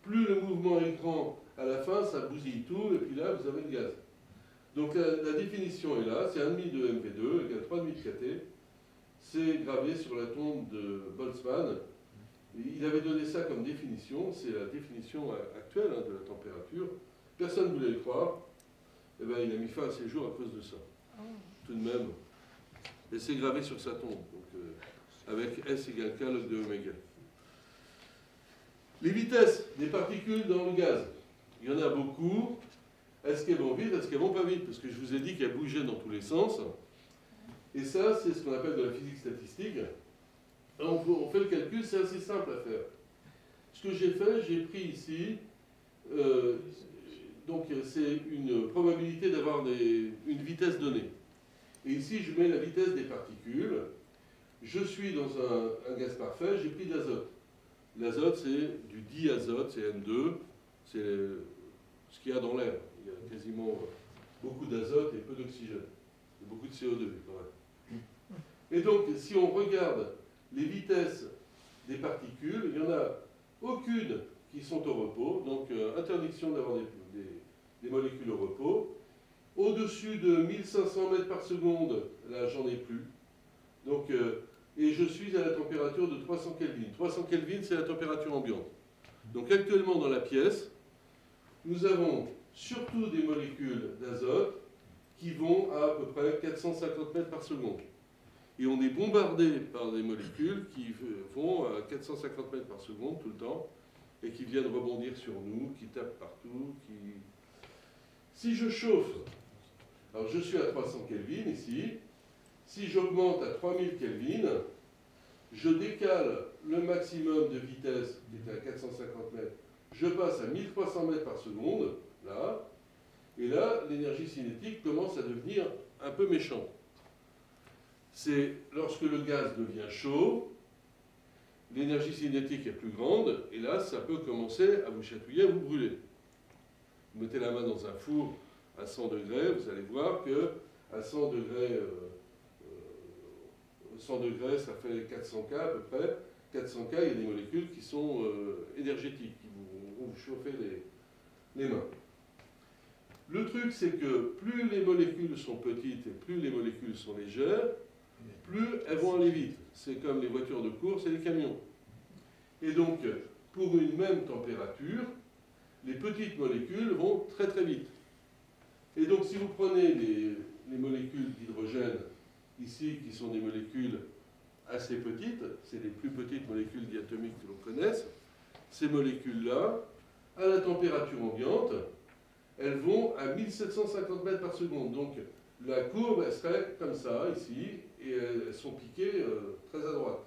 Plus le mouvement est grand, à la fin, ça bousille tout, et puis là, vous avez le gaz. Donc la définition est là, c'est 1,5 de mV2 égale 3,5 de kT. C'est gravé sur la tombe de Boltzmann. Il avait donné ça comme définition, c'est la définition actuelle de la température. Personne ne voulait le croire. Eh bien, il a mis fin à ses jours à cause de ça. Tout de même. Et c'est gravé sur sa tombe, donc, avec S égale K log de oméga. Les vitesses des particules dans le gaz. Il y en a beaucoup. Est-ce qu'elles vont vite, est-ce qu'elles vont pas vite? Parce que je vous ai dit qu'elles bougeaient dans tous les sens. Et ça, c'est ce qu'on appelle de la physique statistique. On fait le calcul, c'est assez simple à faire. Ce que j'ai fait, j'ai pris ici, donc c'est une probabilité d'avoir une vitesse donnée. Et ici, je mets la vitesse des particules. Je suis dans un gaz parfait, j'ai pris de l'azote. L'azote, c'est du diazote, c'est N2, c'est ce qu'il y a dans l'air. Il y a quasiment beaucoup d'azote et peu d'oxygène. Et beaucoup de CO2, quand même. Et donc, si on regarde les vitesses des particules, il n'y en a aucune qui sont au repos, donc interdiction d'avoir des molécules au repos. Au-dessus de 1500 mètres par seconde, là, j'en ai plus. Donc, et je suis à la température de 300 Kelvin. 300 Kelvin, c'est la température ambiante. Donc actuellement dans la pièce, nous avons surtout des molécules d'azote qui vont à peu près 450 mètres par seconde. Et on est bombardé par des molécules qui vont à 450 mètres par seconde tout le temps et qui viennent rebondir sur nous, qui tapent partout. Si je chauffe, alors je suis à 300 Kelvin ici, si j'augmente à 3000 Kelvin, je décale le maximum de vitesse qui était à 450 mètres, je passe à 1300 mètres par seconde, là, et là, l'énergie cinétique commence à devenir un peu méchante. C'est lorsque le gaz devient chaud, l'énergie cinétique est plus grande, et là, ça peut commencer à vous chatouiller, à vous brûler. Vous mettez la main dans un four à 100 degrés, vous allez voir que à 100 degrés, ça fait 400 K à peu près. 400 K, il y a des molécules qui sont énergétiques, qui vont vous chauffer les mains. Le truc, c'est que plus les molécules sont petites et plus les molécules sont légères, plus elles vont aller vite. C'est comme les voitures de course et les camions. Et donc, pour une même température, les petites molécules vont très très vite. Et donc, si vous prenez les molécules d'hydrogène, ici, qui sont des molécules assez petites, c'est les plus petites molécules diatomiques que l'on connaisse, ces molécules-là, à la température ambiante, elles vont à 1750 mètres par seconde. Donc, la courbe, elle serait comme ça, ici, et elles sont piquées très à droite.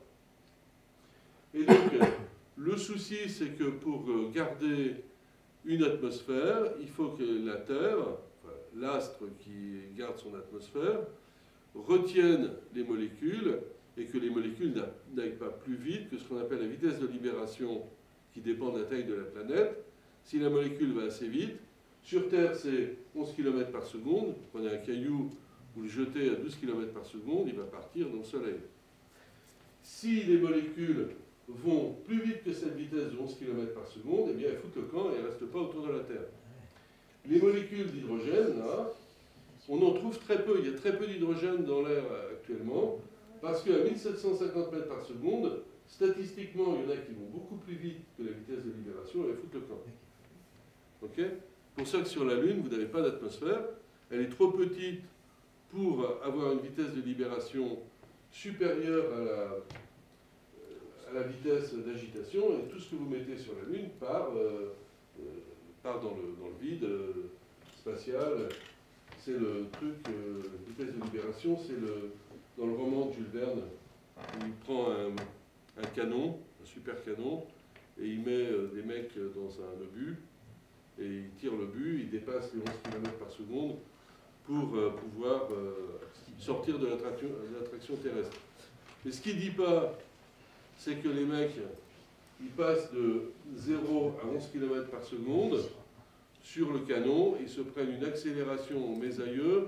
Et donc, le souci, c'est que pour garder une atmosphère, il faut que la Terre, enfin, l'astre qui garde son atmosphère, retienne les molécules et que les molécules n'aillent pas plus vite que ce qu'on appelle la vitesse de libération qui dépend de la taille de la planète. Si la molécule va assez vite, sur Terre c'est 11 km par seconde, vous prenez un caillou, vous le jetez à 12 km par seconde, il va partir dans le Soleil. Si les molécules vont plus vite que cette vitesse de 11 km par seconde, eh bien elles foutent le camp et elles ne restent pas autour de la Terre. Les molécules d'hydrogène, là, on en trouve très peu. Il y a très peu d'hydrogène dans l'air actuellement, parce qu'à 1750 mètres par seconde, statistiquement, il y en a qui vont beaucoup plus vite que la vitesse de libération et elles foutent le camp. Ok? C'est pour ça que sur la Lune, vous n'avez pas d'atmosphère. Elle est trop petite pour avoir une vitesse de libération supérieure à la vitesse d'agitation, et tout ce que vous mettez sur la Lune part dans le vide spatial. C'est le truc, vitesse de libération, c'est dans le roman de Jules Verne, où il prend un canon, un super canon, et il met des mecs dans un obus, et il tire l'obus, il dépasse les 11 km par seconde pour pouvoir sortir de l'attraction terrestre. Mais ce qu'il ne dit pas, c'est que les mecs, ils passent de 0 à 11 km par seconde sur le canon, ils se prennent une accélération mésailleuse,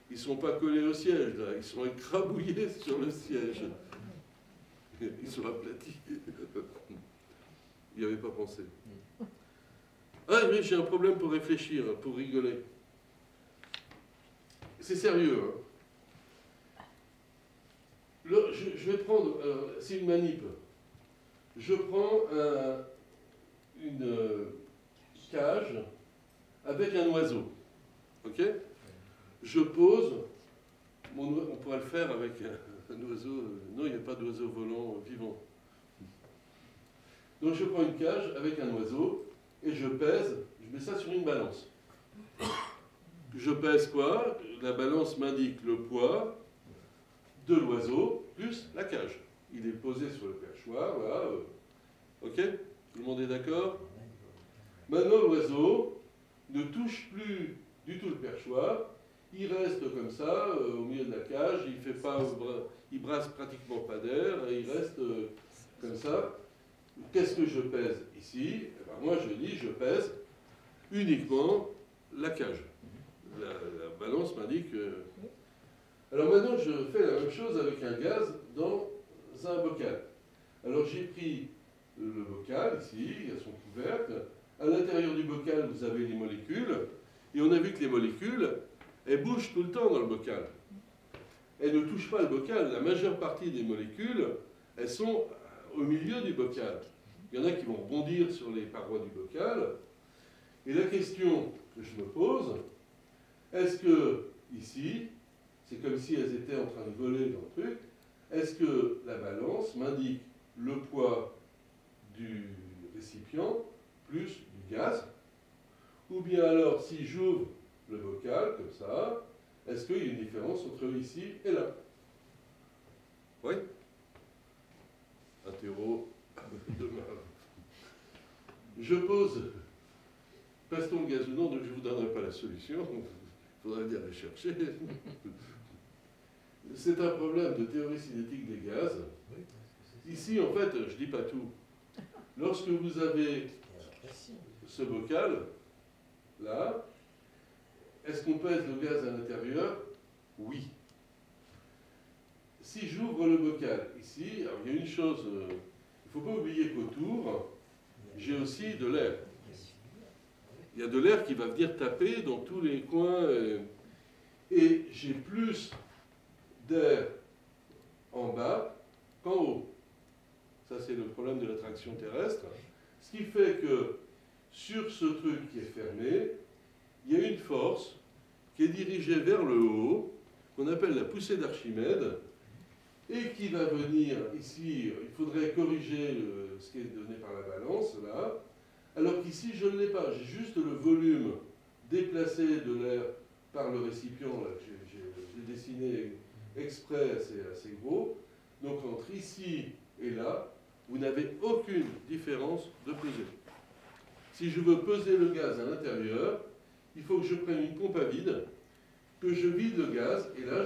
ils ne sont pas collés au siège, là, ils sont écrabouillés sur le siège. Ils sont aplatis. Il n'y avait pas pensé. Ah oui, j'ai un problème pour réfléchir, pour rigoler. C'est sérieux, hein. Je vais prendre, c'est une manip. Je prends une cage avec un oiseau. Ok? Je pose, on pourrait le faire avec un oiseau. Non, il n'y a pas d'oiseau volant vivant. Donc je prends une cage avec un oiseau et je pèse, je mets ça sur une balance. Je pèse quoi? La balance m'indique le poids de l'oiseau plus la cage. Il est posé sur le perchoir, voilà. Ok? Tout le monde est d'accord? Maintenant, l'oiseau ne touche plus du tout le perchoir. Il reste comme ça, au milieu de la cage. Il brasse pratiquement pas d'air. Et il reste comme ça. Qu'est-ce que je pèse ici? Eh ben, moi, je dis, je pèse uniquement la cage. La balance m'indique... Alors maintenant, je fais la même chose avec un gaz dans un bocal. Alors j'ai pris le bocal, ici, il y a son couvercle. À l'intérieur du bocal, vous avez les molécules. Et on a vu que les molécules, elles bougent tout le temps dans le bocal. Elles ne touchent pas le bocal. La majeure partie des molécules, elles sont au milieu du bocal. Il y en a qui vont rebondir sur les parois du bocal. Et la question que je me pose, est-ce que, ici, c'est comme si elles étaient en train de voler dans le truc, est-ce que la balance m'indique le poids du récipient plus du gaz? Ou bien alors, si j'ouvre le bocal, comme ça, est-ce qu'il y a une différence entre ici et là? Oui? Interro demain. Je pose, passe-t-on le gaz ou non, donc je ne vous donnerai pas la solution, il faudra bien aller chercher. C'est un problème de théorie cinétique des gaz. Ici, en fait, je ne dis pas tout. Lorsque vous avez ce bocal, là, est-ce qu'on pèse le gaz à l'intérieur? Oui. Si j'ouvre le bocal ici, alors il y a une chose, il ne faut pas oublier qu'autour, j'ai aussi de l'air. Il y a de l'air qui va venir taper dans tous les coins, et j'ai plus d'air en bas qu'en haut. Ça, c'est le problème de l'attraction terrestre. Ce qui fait que sur ce truc qui est fermé, il y a une force qui est dirigée vers le haut, qu'on appelle la poussée d'Archimède, et qui va venir ici. Il faudrait corriger ce qui est donné par la balance, là, alors qu'ici, je ne l'ai pas. J'ai juste le volume déplacé de l'air par le récipient, là, que j'ai dessiné exprès assez gros. Donc entre ici et là, vous n'avez aucune différence de pesée. Si je veux peser le gaz à l'intérieur, il faut que je prenne une pompe à vide, que je vide le gaz, et là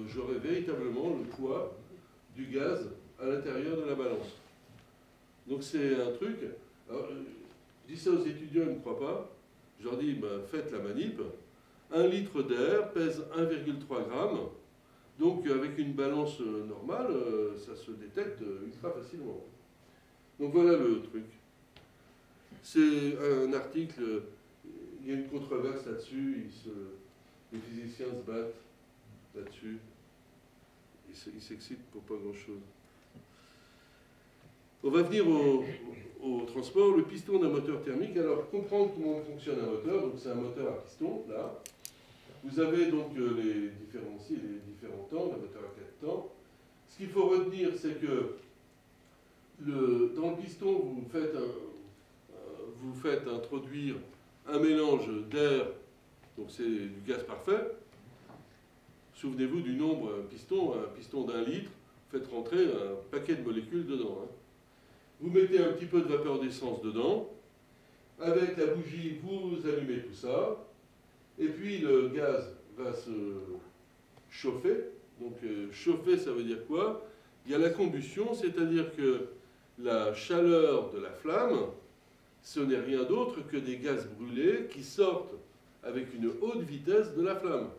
j'aurai véritablement le poids du gaz à l'intérieur de la balance. Donc c'est un truc... Alors, je dis ça aux étudiants, ils ne me croient pas. Je leur dis, ben, faites la manip. 1 litre d'air pèse 1,3 g. Donc avec une balance normale, ça se détecte ultra facilement. Donc voilà le truc. C'est un article, il y a une controverse là-dessus, Les physiciens se battent là-dessus. Ils s'excitent pour pas grand-chose. On va venir au transport, le piston d'un moteur thermique. Alors, comprendre comment fonctionne un moteur. Donc, c'est un moteur à piston, là. Vous avez donc les différents temps, le moteur à 4 temps. Ce qu'il faut retenir, c'est que dans le piston, vous faites introduire un mélange d'air, donc c'est du gaz parfait. Souvenez-vous du nombre, un piston d'1 litre, vous faites rentrer un paquet de molécules dedans. Hein. Vous mettez un petit peu de vapeur d'essence dedans. Avec la bougie, vous allumez tout ça. Et puis le gaz va se chauffer. Donc chauffer, ça veut dire quoi? Il y a la combustion, c'est-à-dire que la chaleur de la flamme, ce n'est rien d'autre que des gaz brûlés qui sortent avec une haute vitesse de la flamme.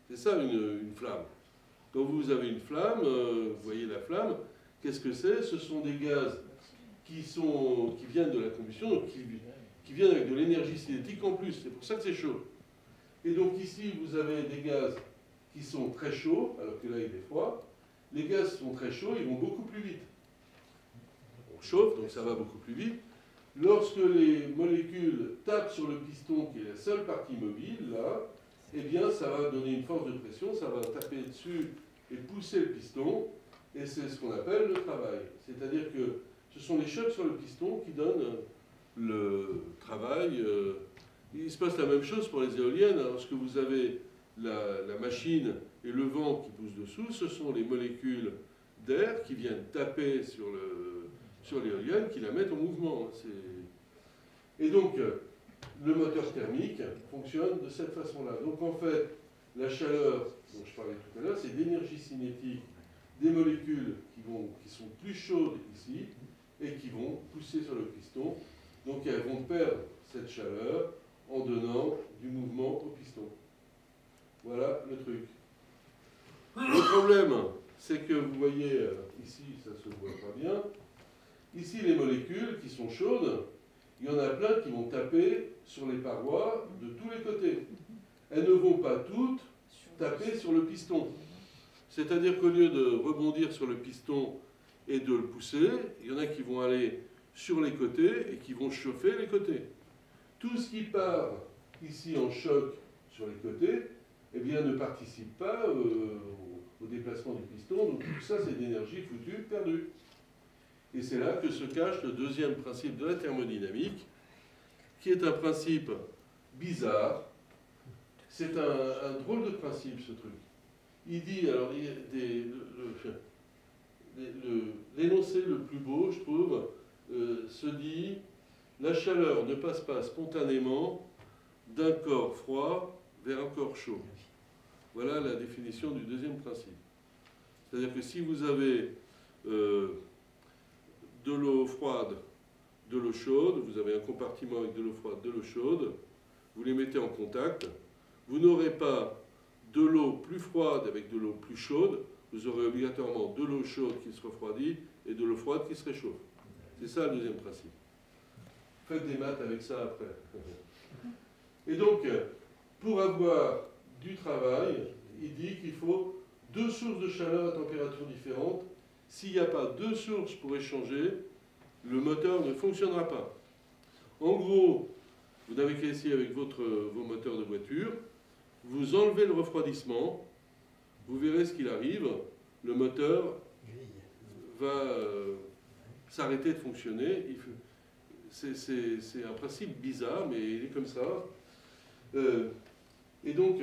C'est ça une flamme. Quand vous avez une flamme, vous voyez la flamme, qu'est-ce que c'est? Ce sont des gaz qui viennent de la combustion, donc qui viennent avec de l'énergie cinétique en plus. C'est pour ça que c'est chaud. Et donc ici, vous avez des gaz qui sont très chauds, alors que là, il est froid. Les gaz sont très chauds, ils vont beaucoup plus vite. On chauffe, donc ça va beaucoup plus vite. Lorsque les molécules tapent sur le piston, qui est la seule partie mobile, là, eh bien, ça va donner une force de pression, ça va taper dessus et pousser le piston, et c'est ce qu'on appelle le travail. C'est-à-dire que ce sont les chocs sur le piston qui donnent le travail. Il se passe la même chose pour les éoliennes. Lorsque vous avez la machine et le vent qui poussent dessous, ce sont les molécules d'air qui viennent taper sur l'éolienne, qui la mettent en mouvement. Et donc, le moteur thermique fonctionne de cette façon-là. Donc en fait, la chaleur dont je parlais tout à l'heure, c'est l'énergie cinétique des molécules qui sont plus chaudes ici et qui vont pousser sur le piston. Donc elles vont perdre cette chaleur en donnant du mouvement au piston. Voilà le truc. Le problème, c'est que vous voyez, ici, ça se voit pas bien, ici les molécules qui sont chaudes, il y en a plein qui vont taper sur les parois de tous les côtés. Elles ne vont pas toutes taper sur le piston. C'est-à-dire qu'au lieu de rebondir sur le piston et de le pousser, il y en a qui vont aller sur les côtés et qui vont chauffer les côtés. Tout ce qui part ici en choc sur les côtés, eh bien, ne participe pas au déplacement du piston. Donc tout ça, c'est de l'énergie foutue, perdue. Et c'est là que se cache le deuxième principe de la thermodynamique, qui est un principe bizarre. C'est un drôle de principe, ce truc. Il dit, alors, l'énoncé le plus beau, je trouve, se dit « La chaleur ne passe pas spontanément d'un corps froid vers un corps chaud ». Voilà la définition du deuxième principe. C'est-à-dire que si vous avez de l'eau froide, de l'eau chaude, vous avez un compartiment avec de l'eau froide, de l'eau chaude, vous les mettez en contact, vous n'aurez pas de l'eau plus froide avec de l'eau plus chaude, vous aurez obligatoirement de l'eau chaude qui se refroidit et de l'eau froide qui se réchauffe. C'est ça le deuxième principe. Faites des maths avec ça après. Et donc, pour avoir du travail, il dit qu'il faut 2 sources de chaleur à température différente. S'il n'y a pas 2 sources pour échanger, le moteur ne fonctionnera pas. En gros, vous n'avez qu'à essayer avec vos moteurs de voiture, vous enlevez le refroidissement, vous verrez ce qu'il arrive, le moteur va s'arrêter de fonctionner. C'est un principe bizarre, mais il est comme ça. Et donc,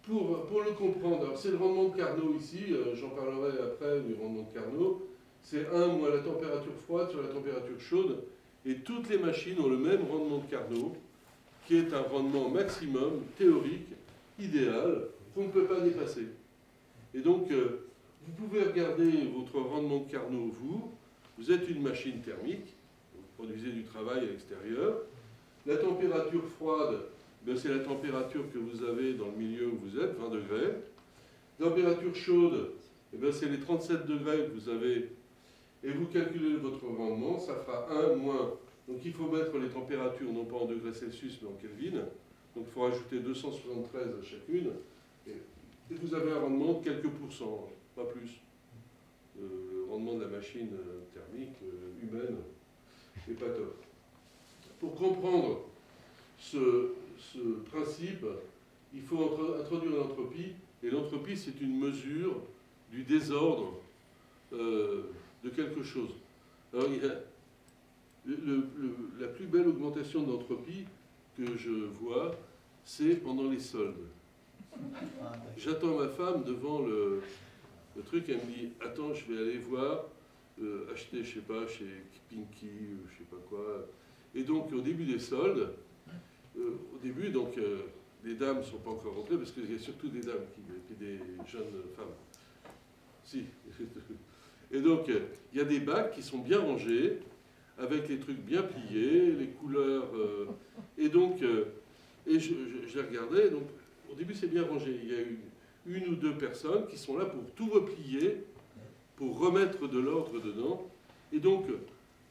pour le comprendre, c'est le rendement de Carnot ici, j'en parlerai après du rendement de Carnot, c'est 1 moins la température froide sur la température chaude, et toutes les machines ont le même rendement de Carnot, qui est un rendement maximum théorique, idéal, qu'on ne peut pas dépasser. Et donc, vous pouvez regarder votre rendement de Carnot, vous êtes une machine thermique, vous produisez du travail à l'extérieur, la température froide, c'est la température que vous avez dans le milieu où vous êtes, 20 degrés. Température chaude, c'est les 37 degrés que vous avez, et vous calculez votre rendement, ça fera 1 moins. Donc il faut mettre les températures non pas en degrés Celsius mais en Kelvin. Donc il faut rajouter 273 à chacune. Et vous avez un rendement de quelques pourcents, pas plus. Le rendement de la machine thermique humaine n'est pas top. Pour comprendre ce principe, il faut introduire l'entropie. Et l'entropie, c'est une mesure du désordre de quelque chose. Alors, il y a la plus belle augmentation d'entropie que je vois, c'est pendant les soldes. J'attends ma femme devant le truc, elle me dit « Attends, je vais aller voir, acheter, je sais pas, chez Pinky ou je sais pas quoi. » Et donc, au début des soldes, les dames ne sont pas encore rentrées, parce qu'il y a surtout des dames et des jeunes femmes. Si. Et donc, il y a des bacs qui sont bien rangés, avec les trucs bien pliés, les couleurs. Et donc, je les regardais, donc, au début, c'est bien rangé. Il y a une ou deux personnes qui sont là pour tout replier, pour remettre de l'ordre dedans. Et donc,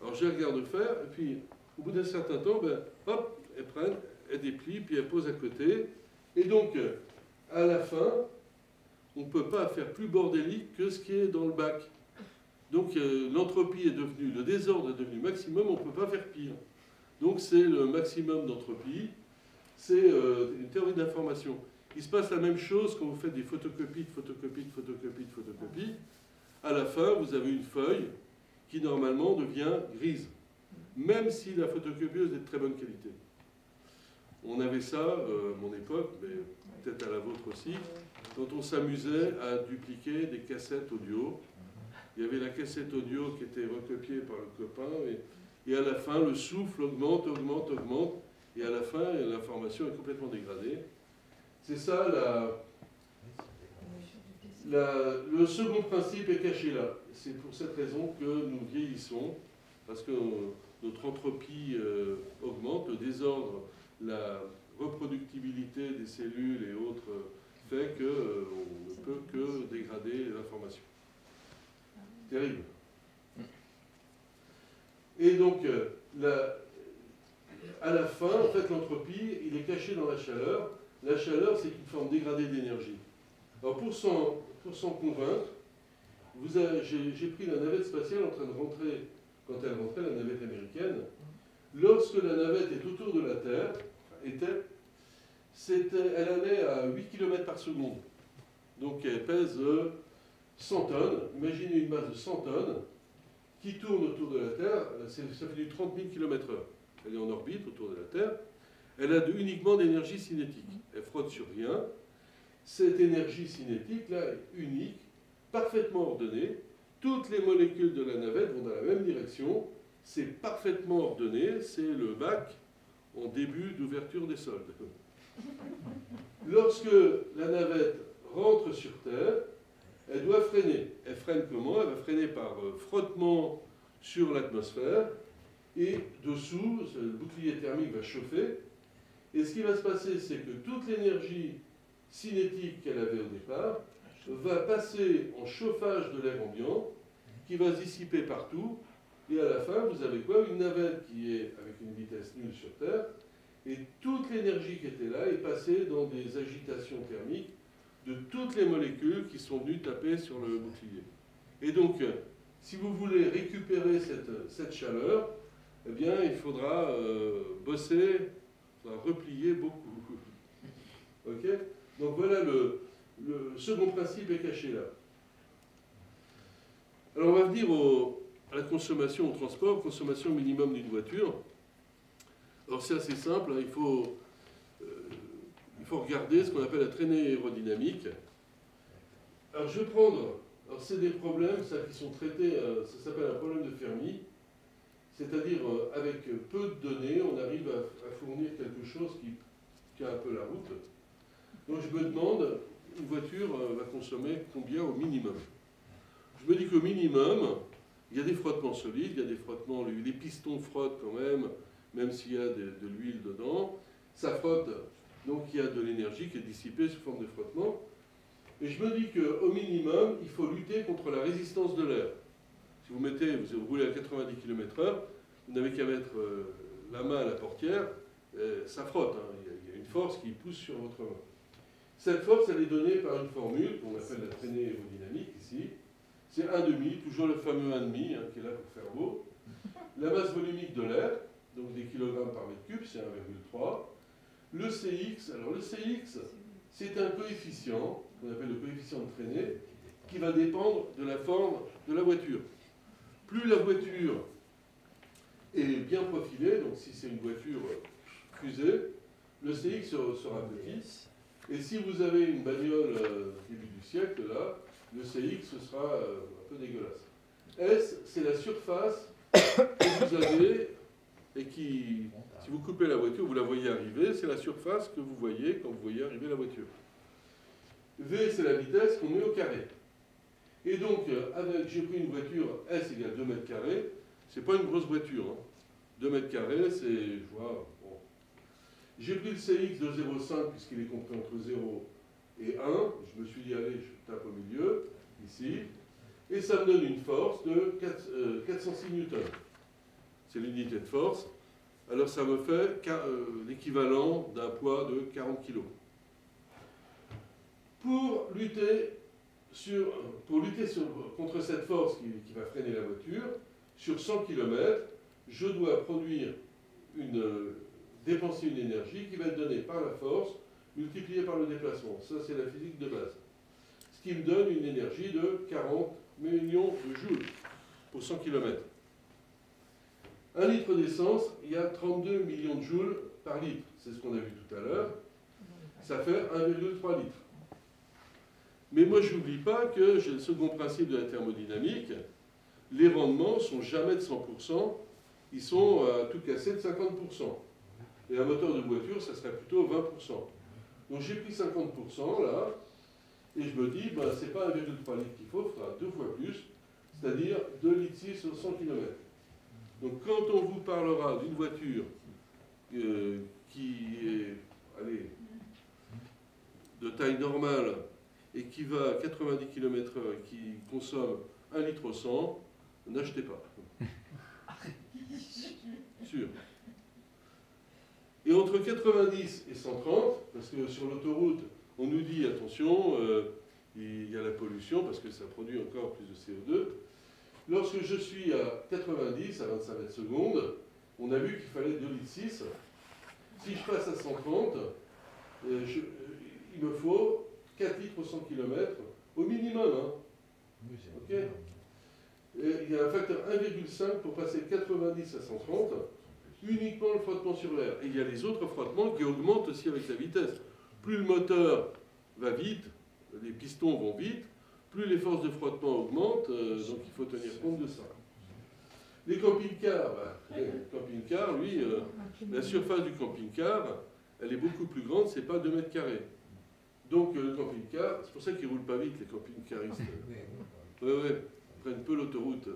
alors je les regarde faire, et puis, au bout d'un certain temps, ben, hop, elles prennent, elles déplient, puis elles posent à côté. Et donc, à la fin, on ne peut pas faire plus bordélique que ce qui est dans le bac. Donc, l'entropie est devenue, le désordre est devenu maximum, on ne peut pas faire pire. Donc, c'est le maximum d'entropie. C'est une théorie d'information. Il se passe la même chose quand vous faites des photocopies, de photocopies, de photocopies, de photocopies. À la fin, vous avez une feuille qui, normalement, devient grise. Même si la photocopieuse est de très bonne qualité. On avait ça, à mon époque, mais peut-être à la vôtre aussi, quand on s'amusait à dupliquer des cassettes audio. Il y avait la cassette audio qui était recopiée par le copain, et à la fin, le souffle augmente, augmente, augmente, et à la fin, l'information est complètement dégradée. C'est ça, le second principe est caché là. C'est pour cette raison que nous vieillissons, parce que notre entropie augmente, le désordre, la reproductibilité des cellules et autres fait qu'on ne peut que dégrader l'information. Terrible. Et donc, à la fin, en fait, l'entropie, il est caché dans la chaleur. La chaleur, c'est une forme dégradée d'énergie. Alors, pour s'en convaincre, j'ai pris la navette spatiale en train de rentrer, quand elle rentrait, la navette américaine. Lorsque la navette est autour de la Terre, elle allait à 8 km par seconde. Donc, elle pèse 100 tonnes. Imaginez une masse de 100 tonnes qui tourne autour de la Terre. Ça fait du 30 000 km/h. Elle est en orbite autour de la Terre. Elle a uniquement d'énergie cinétique. Elle frotte sur rien. Cette énergie cinétique-là est unique, parfaitement ordonnée. Toutes les molécules de la navette vont dans la même direction. C'est parfaitement ordonné. C'est le bac en début d'ouverture des soldes. Lorsque la navette rentre sur Terre, elle doit freiner. Elle freine comment? Elle va freiner par frottement sur l'atmosphère. Et dessous, le bouclier thermique va chauffer. Et ce qui va se passer, c'est que toute l'énergie cinétique qu'elle avait au départ va passer en chauffage de l'air ambiant, qui va se dissiper partout. Et à la fin, vous avez quoi? Une navette qui est avec une vitesse nulle sur Terre. Et toute l'énergie qui était là est passée dans des agitations thermiques de toutes les molécules qui sont venues taper sur le bouclier. Et donc, si vous voulez récupérer cette chaleur, eh bien, il faudra bosser, il faudra replier beaucoup. Ok? Donc voilà, le second principe est caché là. Alors on va venir à la consommation au transport, consommation minimum d'une voiture. Alors c'est assez simple, hein, il faut regarder ce qu'on appelle la traînée aérodynamique. Alors je vais prendre, alors c'est des problèmes ça, qui sont traités, ça s'appelle un problème de Fermi, c'est-à-dire avec peu de données, on arrive à fournir quelque chose qui tient un peu la route. Donc je me demande, une voiture va consommer combien au minimum? Je me dis qu'au minimum, il y a des frottements solides, il y a des frottements, les pistons frottent quand même s'il y a de l'huile dedans, ça frotte. Donc il y a de l'énergie qui est dissipée sous forme de frottement. Et je me dis qu'au minimum, il faut lutter contre la résistance de l'air. Si vous roulez à 90 km/h, vous n'avez qu'à mettre la main à la portière, ça frotte, hein. Il y a une force qui pousse sur votre main. Cette force, elle est donnée par une formule qu'on appelle la traînée aérodynamique ici. C'est 1,5, toujours le fameux 1,5 hein, qui est là pour faire beau. La masse volumique de l'air, donc des kilogrammes par mètre cube, c'est 1,3. Le CX, alors le CX, c'est un coefficient, qu'on appelle le coefficient de traînée, qui va dépendre de la forme de la voiture. Plus la voiture est bien profilée, donc si c'est une voiture fusée, le CX sera petit. Et si vous avez une bagnole début du siècle, là, le CX sera un peu dégueulasse. S, c'est la surface que vous avez et qui, si vous coupez la voiture, vous la voyez arriver, c'est la surface que vous voyez quand vous voyez arriver la voiture. V, c'est la vitesse qu'on met au carré. Et donc, j'ai pris une voiture S égale 2 mètres carrés, c'est pas une grosse voiture. Hein. 2 mètres carrés, c'est, je vois, bon. J'ai pris le CX de 0,5 puisqu'il est compris entre 0 et 1. Je me suis dit, allez, je tape au milieu, ici. Et ça me donne une force de 406 newtons. C'est l'unité de force. Alors ça me fait l'équivalent d'un poids de 40 kg. Pour lutter contre cette force qui va freiner la voiture, sur 100 km, je dois dépenser une énergie qui va être donnée par la force multipliée par le déplacement. Ça, c'est la physique de base. Ce qui me donne une énergie de 40 millions de joules pour 100 km. 1 litre d'essence, il y a 32 millions de joules par litre. C'est ce qu'on a vu tout à l'heure. Ça fait 1,3 litre. Mais moi, je n'oublie pas que j'ai le second principe de la thermodynamique. Les rendements ne sont jamais de 100%, ils sont à tout casser de 50%. Et un moteur de voiture, ça serait plutôt 20%. Donc j'ai pris 50% là, et je me dis, ben, ce n'est pas 1,3 litre qu'il faut, il faudra 2 fois plus, c'est-à-dire 2,6 litres sur 100 km. Donc quand on vous parlera d'une voiture qui est de taille normale et qui va à 90 km/h et qui consomme 1 litre au 100, n'achetez pas. Sûr. Et entre 90 et 130, parce que sur l'autoroute, on nous dit, attention, il y a la pollution, parce que ça produit encore plus de CO2. Lorsque je suis à 90, à 25 mètres secondes, on a vu qu'il fallait 2,6 litres. Si je passe à 130, il me faut 4 litres au 100 km, au minimum. Hein. Okay. Et il y a un facteur 1,5 pour passer de 90 à 130, uniquement le frottement sur l'air. Et il y a les autres frottements qui augmentent aussi avec la vitesse. Plus le moteur va vite, les pistons vont vite, plus les forces de frottement augmentent, donc il faut tenir compte de ça. Les camping-cars, lui, la surface du camping-car, elle est beaucoup plus grande, c'est pas 2 mètres carrés. Donc le camping-car, c'est pour ça qu'ils ne roulent pas vite, les camping-caristes. Ouais, ils prennent peu l'autoroute.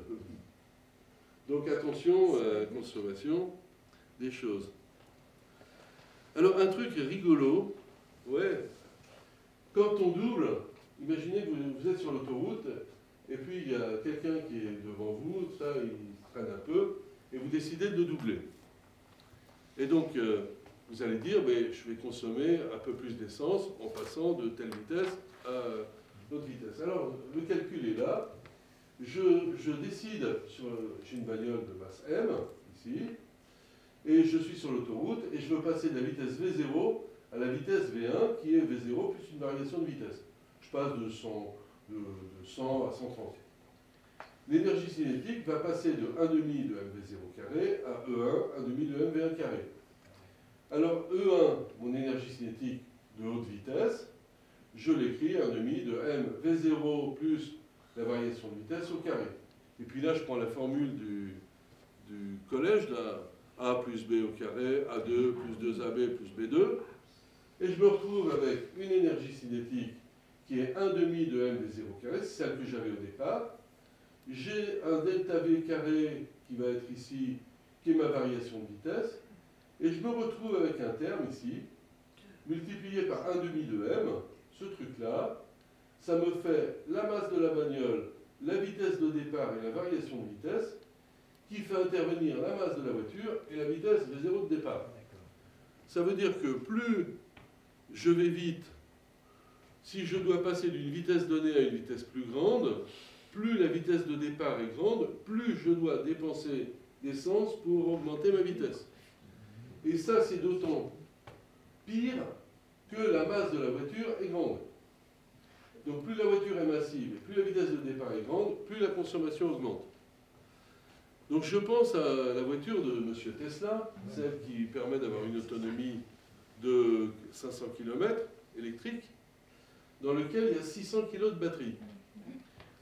Donc attention à la consommation des choses. Alors un truc rigolo, quand on double, imaginez que vous êtes sur l'autoroute, et puis il y a quelqu'un qui est devant vous, ça, il traîne un peu, et vous décidez de le doubler. Et donc, vous allez dire, mais je vais consommer un peu plus d'essence en passant de telle vitesse à l'autre vitesse. Alors, le calcul est là. Je décide, j'ai une bagnole de masse M, ici, et je suis sur l'autoroute, et je veux passer de la vitesse V0 à la vitesse V1, qui est V0 plus une variation de vitesse. Je passe de 100 à 130. L'énergie cinétique va passer de 1,5 de mV0 carré à E1, 1,5 de mV1 carré. Alors E1, mon énergie cinétique de haute vitesse, je l'écris 1,5 de mV0 plus la variation de vitesse au carré. Et puis là, je prends la formule du collège, là, A plus B au carré, A2 plus 2AB plus B2, et je me retrouve avec une énergie cinétique qui est 1,5 de mV0 carré, c'est celle que j'avais au départ. J'ai un delta V carré qui va être ici, qui est ma variation de vitesse, et je me retrouve avec un terme ici, multiplié par 1,5 de m, ce truc-là, ça me fait la masse de la bagnole, la vitesse de départ et la variation de vitesse, qui fait intervenir la masse de la voiture et la vitesse V0 de départ. Ça veut dire que plus je vais vite, si je dois passer d'une vitesse donnée à une vitesse plus grande, plus la vitesse de départ est grande, plus je dois dépenser d'essence pour augmenter ma vitesse. Et ça, c'est d'autant pire que la masse de la voiture est grande. Donc plus la voiture est massive et plus la vitesse de départ est grande, plus la consommation augmente. Donc je pense à la voiture de M. Tesla, celle qui permet d'avoir une autonomie de 500 km électrique, dans lequel il y a 600 kg de batterie.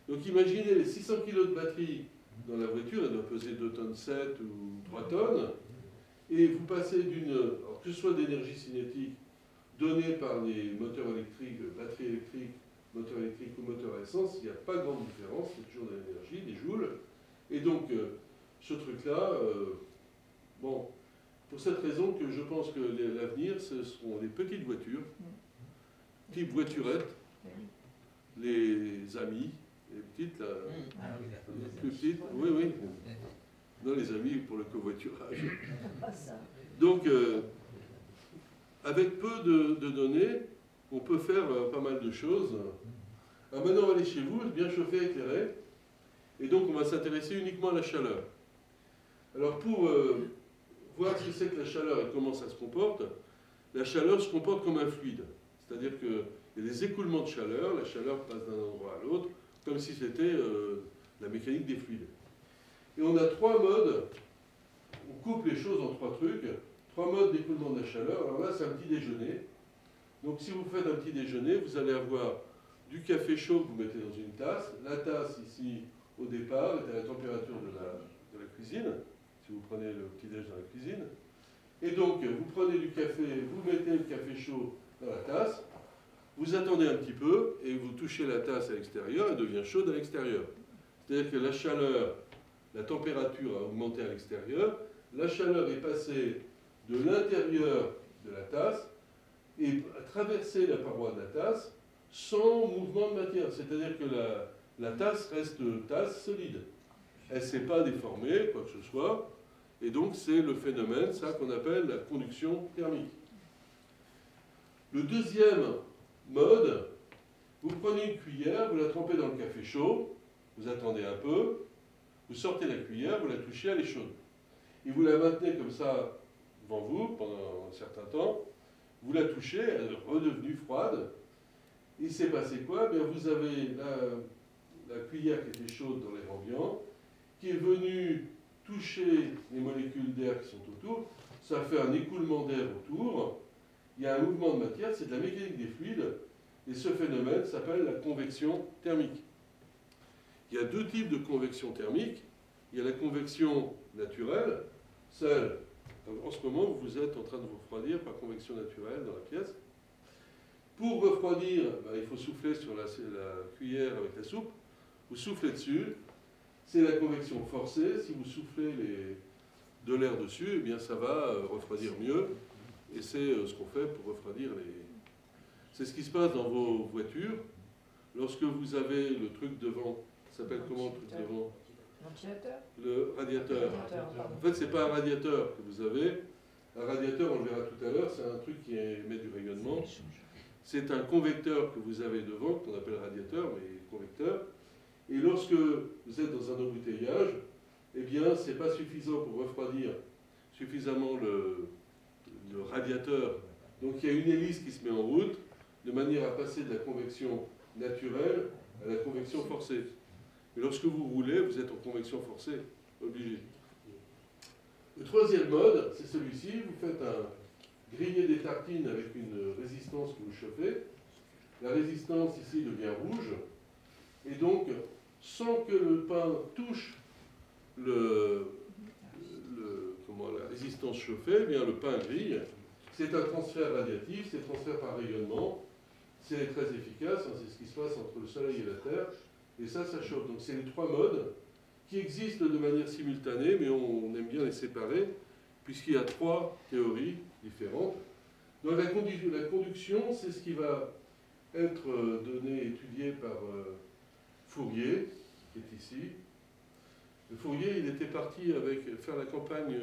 Donc imaginez les 600 kg de batterie dans la voiture, elle doit peser 2 tonnes 7 ou 3 tonnes, et vous passez d'une, que ce soit d'énergie cinétique donnée par les moteurs électriques, batteries électriques, moteur électrique ou moteur à essence, il n'y a pas grande différence, c'est toujours de l'énergie, des joules. Et donc, ce truc-là, bon, pour cette raison que je pense que l'avenir, ce seront les petites voitures, type voiturette, les amis, les petites, là, les plus petites, oui, oui. Non, les amis pour le covoiturage. Donc, avec peu de données, on peut faire pas mal de choses. Alors maintenant, on va aller chez vous, bien chauffé, éclairé. Et donc, on va s'intéresser uniquement à la chaleur. Alors, pour voir ce que c'est que la chaleur et comment ça se comporte, la chaleur se comporte comme un fluide. C'est-à-dire qu'il y a des écoulements de chaleur, la chaleur passe d'un endroit à l'autre, comme si c'était la mécanique des fluides. Et on a 3 modes, on coupe les choses en 3 trucs, 3 modes d'écoulement de la chaleur. Alors là, c'est un petit déjeuner. Donc si vous faites un petit déjeuner, vous allez avoir du café chaud que vous mettez dans une tasse. La tasse, ici, au départ, est à la température de la cuisine, si vous prenez le petit déj dans la cuisine. Et donc, vous prenez du café, vous mettez le café chaud dans la tasse, vous attendez un petit peu, et vous touchez la tasse à l'extérieur, elle devient chaude à l'extérieur. C'est-à-dire que la chaleur, la température a augmenté à l'extérieur, la chaleur est passée de l'intérieur de la tasse et a traversé la paroi de la tasse sans mouvement de matière. C'est-à-dire que la tasse reste tasse solide. Elle ne s'est pas déformée, quoi que ce soit. Et donc c'est le phénomène, ça qu'on appelle la conduction thermique. Le deuxième mode, vous prenez une cuillère, vous la trempez dans le café chaud, vous attendez un peu, vous sortez la cuillère, vous la touchez, elle est chaude. Et vous la maintenez comme ça devant vous pendant un certain temps, vous la touchez, elle est redevenue froide. Il s'est passé quoi? Bien, vous avez la cuillère qui était chaude dans l'air ambiant, qui est venue toucher les molécules d'air qui sont autour, ça fait un écoulement d'air autour, il y a un mouvement de matière, c'est de la mécanique des fluides, et ce phénomène s'appelle la convection thermique. Il y a 2 types de convection thermique. Il y a la convection naturelle, celle, en ce moment, vous êtes en train de vous refroidir par convection naturelle dans la pièce. Pour refroidir, il faut souffler sur la cuillère avec la soupe. Vous soufflez dessus. C'est la convection forcée. Si vous soufflez de l'air dessus, eh bien, ça va refroidir mieux. Et c'est ce qu'on fait pour refroidir les... C'est ce qui se passe dans vos voitures. Lorsque vous avez le truc devant, ça s'appelle comment le truc devant? Ventilateur. Le radiateur. En fait, ce n'est pas un radiateur que vous avez. Un radiateur, on le verra tout à l'heure, c'est un truc qui émet du rayonnement. C'est un convecteur que vous avez devant, qu'on appelle radiateur, mais convecteur. Et lorsque vous êtes dans un embouteillage, eh bien, ce n'est pas suffisant pour refroidir suffisamment le radiateur. Donc, il y a une hélice qui se met en route, de manière à passer de la convection naturelle à la convection forcée. Et lorsque vous roulez, vous êtes en convection forcée, obligé. Le troisième mode, c'est celui-ci. Vous faites un griller des tartines avec une résistance que vous chauffez. La résistance ici devient rouge. Et donc, sans que le pain touche la résistance chauffée, eh bien, le pain grille. C'est un transfert radiatif, c'est un transfert par rayonnement. C'est très efficace, hein, c'est ce qui se passe entre le Soleil et la Terre. Et ça chauffe. Donc c'est les 3 modes qui existent de manière simultanée, mais on aime bien les séparer, puisqu'il y a 3 théories différentes. Donc la conduction, c'est ce qui va être donné, étudié par Fourier, qui est ici. Le Fourier, il était parti faire la campagne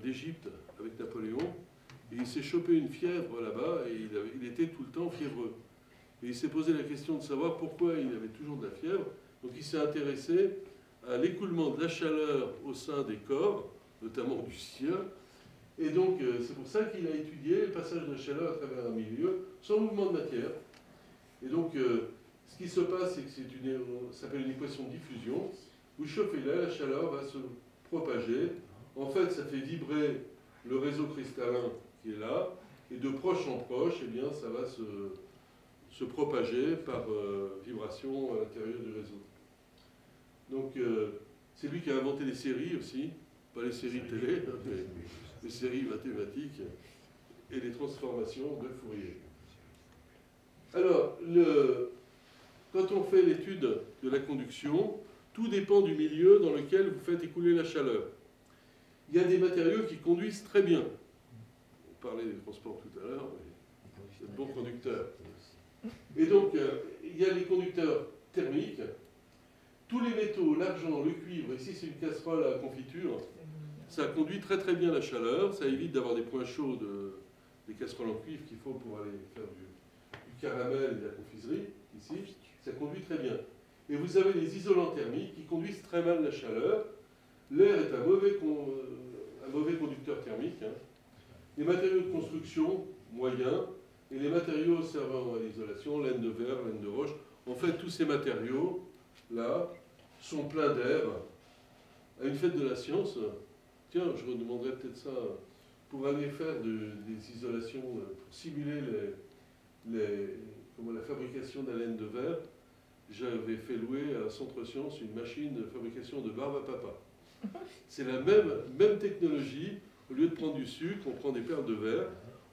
d'Égypte avec Napoléon, Et il s'est chopé une fièvre là-bas et il était tout le temps fiévreux. Et il s'est posé la question de savoir pourquoi il avait toujours de la fièvre. Donc il s'est intéressé à l'écoulement de la chaleur au sein des corps, notamment du sien. Et donc c'est pour ça qu'il a étudié le passage de la chaleur à travers un milieu sans mouvement de matière. Et donc ce qui se passe, c'est que ça s'appelle une équation de diffusion. Vous chauffez là, la chaleur va se propager. En fait, ça fait vibrer le réseau cristallin qui est là, et de proche en proche, eh bien, ça va se propager par vibration à l'intérieur du réseau. Donc, c'est lui qui a inventé les séries aussi, pas les séries télé, mais les séries mathématiques et les transformations de Fourier. Alors, quand on fait l'étude de la conduction, tout dépend du milieu dans lequel vous faites écouler la chaleur. Il y a des matériaux qui conduisent très bien. On parlait des transports tout à l'heure, mais c'est de bons conducteurs. Et donc, il y a les conducteurs thermiques. Tous les métaux, l'argent, le cuivre, ici c'est une casserole à confiture, ça conduit très très bien la chaleur, ça évite d'avoir des points chauds des casseroles en cuivre qu'il faut pour aller faire du caramel et de la confiserie, ici, ça conduit très bien. Et vous avez les isolants thermiques qui conduisent très mal la chaleur. L'air est un mauvais conducteur thermique. Hein. Les matériaux de construction, moyens, et les matériaux servant à l'isolation, laine de verre, laine de roche, en fait, tous ces matériaux-là sont pleins d'air. À une fête de la science, tiens, je redemanderais peut-être ça, pour aller faire des isolations, pour simuler la fabrication de la laine de verre, j'avais fait louer à Centre Sciences une machine de fabrication de barbe à papa. C'est la même technologie. Au lieu de prendre du sucre, on prend des perles de verre,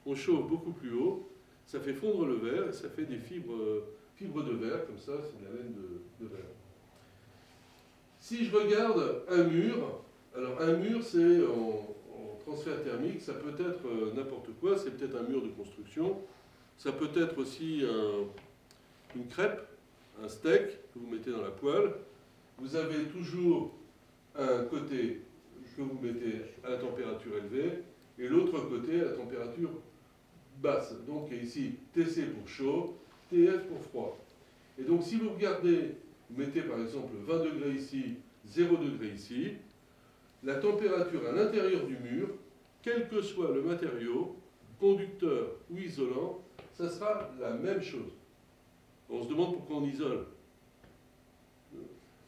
on chauffe beaucoup plus haut, ça fait fondre le verre et ça fait des fibres de verre, comme ça, c'est de la laine de verre. Si je regarde un mur, alors un mur c'est en transfert thermique, ça peut être n'importe quoi, c'est peut-être un mur de construction, ça peut être aussi une crêpe, un steak que vous mettez dans la poêle. Vous avez toujours un côté que vous mettez à la température élevée et l'autre côté à la température basse. Donc ici, TC pour chaud, TF pour froid. Et donc si vous regardez, vous mettez par exemple 20 degrés ici, 0 degré ici, la température à l'intérieur du mur, quel que soit le matériau, conducteur ou isolant, ça sera la même chose. On se demande pourquoi on isole.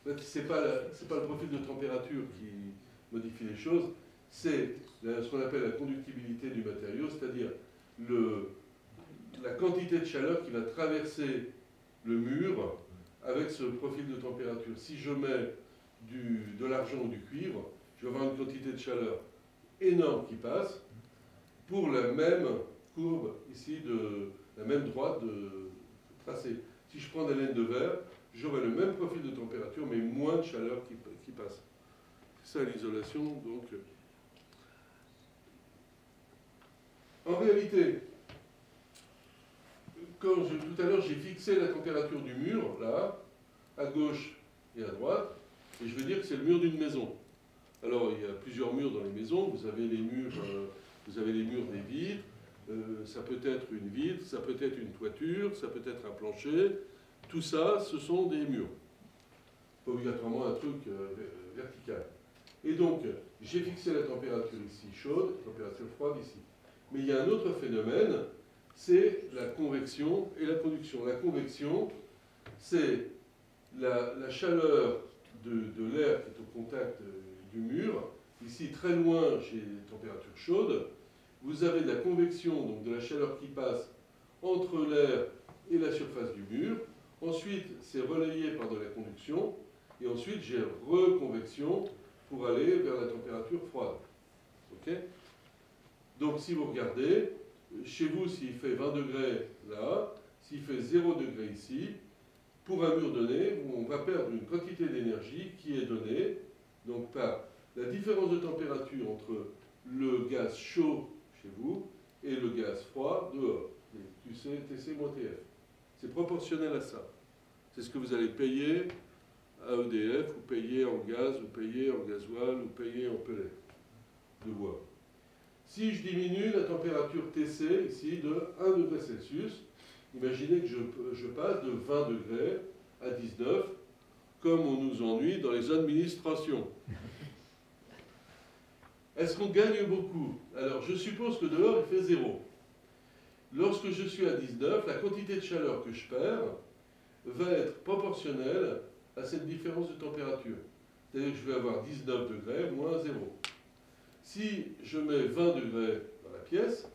Ce n'est pas le profil de température qui modifie les choses, c'est ce qu'on appelle la conductibilité du matériau, c'est-à-dire la quantité de chaleur qui va traverser le mur avec ce profil de température. Si je mets de l'argent ou du cuivre, je vais avoir une quantité de chaleur énorme qui passe pour la même courbe ici, la même droite de tracé. Si je prends de la laine de verre, j'aurai le même profil de température, mais moins de chaleur qui passe. C'est ça l'isolation. Donc, en réalité, tout à l'heure, j'ai fixé la température du mur, là, à gauche et à droite, et je vais dire que c'est le mur d'une maison. Alors, il y a plusieurs murs dans les maisons. Vous avez les murs des vitres. Ça peut être une vitre, ça peut être une toiture, ça peut être un plancher. Tout ça, ce sont des murs. Pas obligatoirement un truc vertical. Et donc, j'ai fixé la température ici chaude, la température froide ici. Mais il y a un autre phénomène, c'est la convection et la conduction. La convection, c'est la chaleur de l'air qui est au contact du mur. Ici, très loin, j'ai des températures chaudes. Vous avez de la convection, donc de la chaleur qui passe entre l'air et la surface du mur. Ensuite, c'est relayé par de la conduction. Et ensuite, j'ai reconvection pour aller vers la température froide. OK ? Donc, si vous regardez, chez vous, s'il fait 20 degrés là, s'il fait 0 degré ici, pour un mur donné, on va perdre une quantité d'énergie qui est donnée donc par la différence de température entre le gaz chaud chez vous et le gaz froid dehors, TC moins TF. C'est proportionnel à ça. C'est ce que vous allez payer à EDF, ou payer en gaz, ou payer en gasoil, ou payer en pellet de bois. Si je diminue la température TC, ici, de 1 degré Celsius, imaginez que je passe de 20 degrés à 19, comme on nous ennuie dans les administrations. Est-ce qu'on gagne beaucoup? Alors, je suppose que dehors, il fait 0. Lorsque je suis à 19, la quantité de chaleur que je perds va être proportionnelle à cette différence de température. C'est-à-dire que je vais avoir 19 degrés moins 0. Si je mets 20 degrés dans la pièce,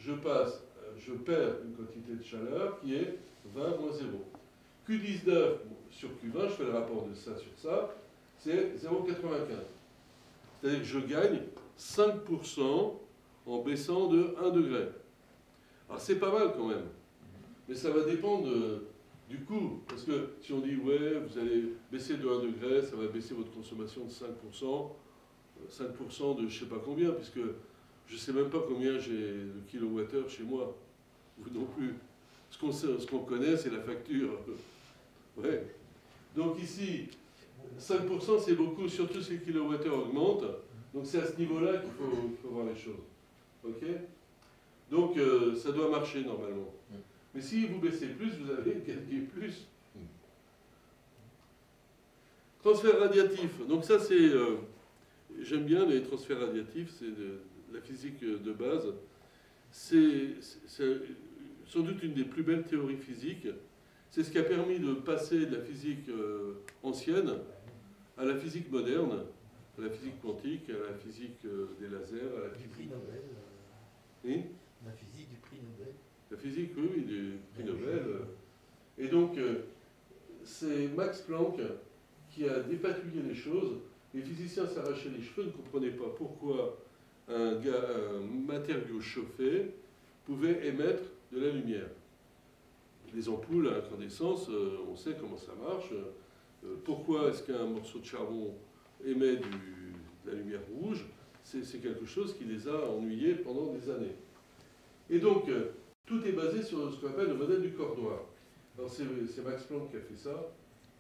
je perds une quantité de chaleur qui est 20 moins 0. Q19 sur Q20, je fais le rapport de ça sur ça, c'est 0,95. C'est-à-dire que je gagne 5% en baissant de 1 degré. Alors c'est pas mal quand même, mais ça va dépendre du coût. Parce que si on dit, ouais, vous allez baisser de 1 degré, ça va baisser votre consommation de 5%, 5% de je sais pas combien, puisque je sais même pas combien j'ai de kilowattheure chez moi. Vous non plus. Ce qu'on connaît, c'est la facture. Ouais. Donc ici, 5% c'est beaucoup, surtout si le kilowattheure augmente. Donc c'est à ce niveau-là qu'il faut voir les choses. Ok? Donc ça doit marcher normalement. Mais si vous baissez plus, vous allez gagner plus. Transfert radiatif. Donc ça c'est... j'aime bien les transferts radiatifs, c'est de la physique de base. C'est sans doute une des plus belles théories physiques. C'est ce qui a permis de passer de la physique ancienne à la physique moderne, à la physique quantique, à la physique des lasers, à la physique... Du prix Nobel. Oui, la physique du prix Nobel. la physique, oui, du prix Nobel. Et donc, c'est Max Planck qui a dépatouillé les choses. Les physiciens s'arrachaient les cheveux, ne comprenaient pas pourquoi un matériau chauffé pouvait émettre de la lumière. Les ampoules à incandescence, on sait comment ça marche. Pourquoi est-ce qu'un morceau de charbon émet de la lumière rouge? C'est quelque chose qui les a ennuyés pendant des années. Et donc, tout est basé sur ce qu'on appelle le modèle du corps noir. Alors, c'est Max Planck qui a fait ça.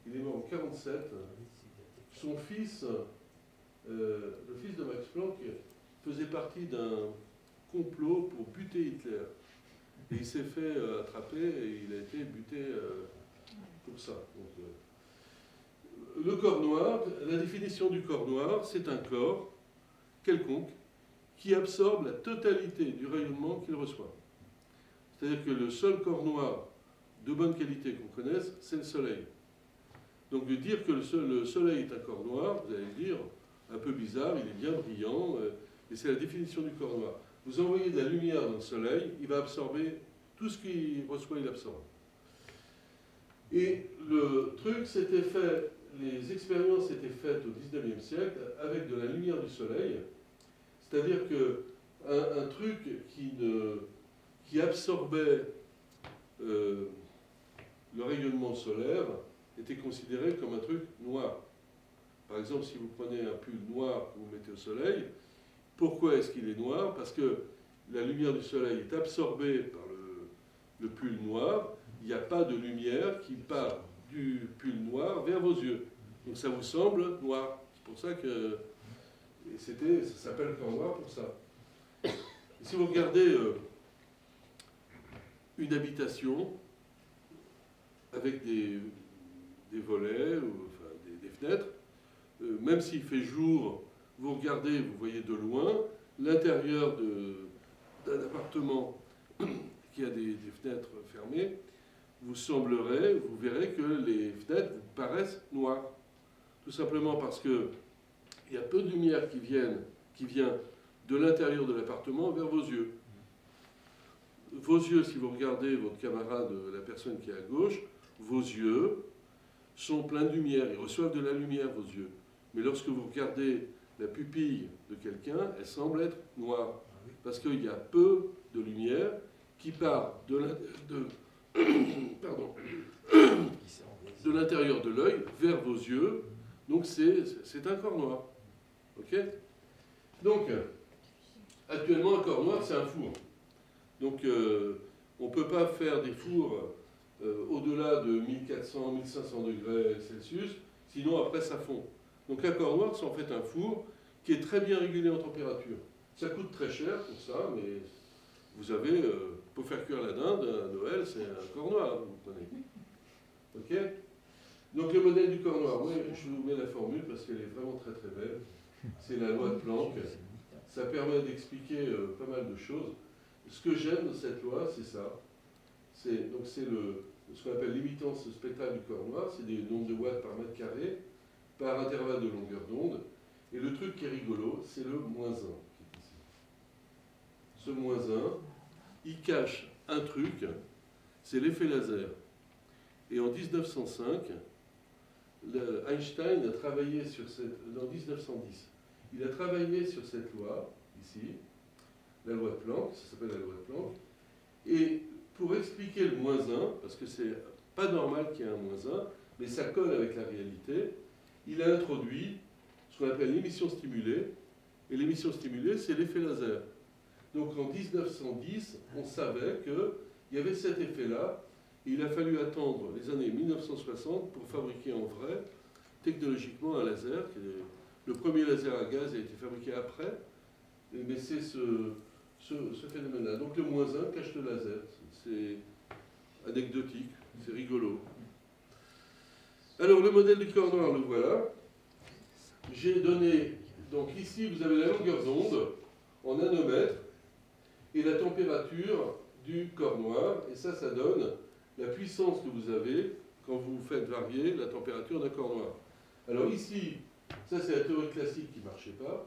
Il est mort en 1947. Son fils, le fils de Max Planck, faisait partie d'un complot pour buter Hitler. Et il s'est fait attraper et il a été buté pour ça. Donc, le corps noir, la définition du corps noir, c'est un corps quelconque qui absorbe la totalité du rayonnement qu'il reçoit. C'est-à-dire que le seul corps noir de bonne qualité qu'on connaisse, c'est le Soleil. Donc de dire que le Soleil est un corps noir, vous allez le dire, un peu bizarre, il est bien brillant, et c'est la définition du corps noir. Vous envoyez de la lumière dans le Soleil, il va absorber tout ce qu'il reçoit, il absorbe. Et le truc s'était fait, les expériences étaient faites au XIXe siècle avec de la lumière du Soleil, c'est-à-dire qu'un truc qui absorbait le rayonnement solaire était considéré comme un truc noir. Par exemple, si vous prenez un pull noir que vous mettez au soleil, pourquoi est-ce qu'il est noir? Parce que la lumière du soleil est absorbée par le pull noir, il n'y a pas de lumière qui part du pull noir vers vos yeux. Donc ça vous semble noir. C'est pour ça que ça s'appelle corps noir pour ça. Et si vous regardez une habitation avec des volets, ou enfin, des fenêtres, même s'il fait jour, vous regardez, vous voyez de loin, l'intérieur d'un appartement qui a des fenêtres fermées, vous verrez que les fenêtres vous paraissent noires. Tout simplement parce qu'il y a peu de lumière qui vient de l'intérieur de l'appartement vers vos yeux. Vos yeux, si vous regardez votre camarade, la personne qui est à gauche, vos yeux sont pleins de lumière, ils reçoivent de la lumière, vos yeux. Mais lorsque vous regardez la pupille de quelqu'un, elle semble être noire. Parce qu'il y a peu de lumière qui part de l'intérieur de l'œil vers vos yeux. Donc c'est un corps noir. Ok? Donc, actuellement, un corps noir, c'est un four. Donc, on ne peut pas faire des fours au-delà de 1400, 1500 degrés Celsius, sinon après ça fond. Donc un corps noir, c'est en fait un four qui est très bien régulé en température. Ça coûte très cher pour ça, mais vous avez, pour faire cuire la dinde, à Noël, c'est un corps noir, vous prenez. Ok? Donc le modèle du corps noir, moi je vous mets la formule parce qu'elle est vraiment très très belle. C'est la loi de Planck. Ça permet d'expliquer pas mal de choses. Ce que j'aime de cette loi, c'est ça. C'est ce qu'on appelle l'imittance spectrale du corps noir, c'est des nombres de watts par mètre carré, par intervalle de longueur d'onde. Et le truc qui est rigolo, c'est le -1 qui est ici. Ce -1, il cache un truc, c'est l'effet laser. Et en 1905, Einstein a travaillé sur en 1910, il a travaillé sur cette loi, ici, la loi de Planck, ça s'appelle la loi de Planck, et pour expliquer le -1, parce que c'est pas normal qu'il y ait un -1, mais ça colle avec la réalité, il a introduit ce qu'on appelle l'émission stimulée, et l'émission stimulée, c'est l'effet laser. Donc en 1910, on savait qu'il y avait cet effet-là, et il a fallu attendre les années 1960 pour fabriquer en vrai, technologiquement, un laser. Le premier laser à gaz a été fabriqué après, mais c'est ce phénomène-là. Donc le -1 cache le laser. C'est anecdotique, c'est rigolo. Alors le modèle du corps noir, le voilà. J'ai donné, donc ici vous avez la longueur d'onde en nanomètres et la température du corps noir, et ça donne la puissance que vous avez quand vous faites varier la température d'un corps noir. Alors ici, ça c'est la théorie classique qui ne marchait pas.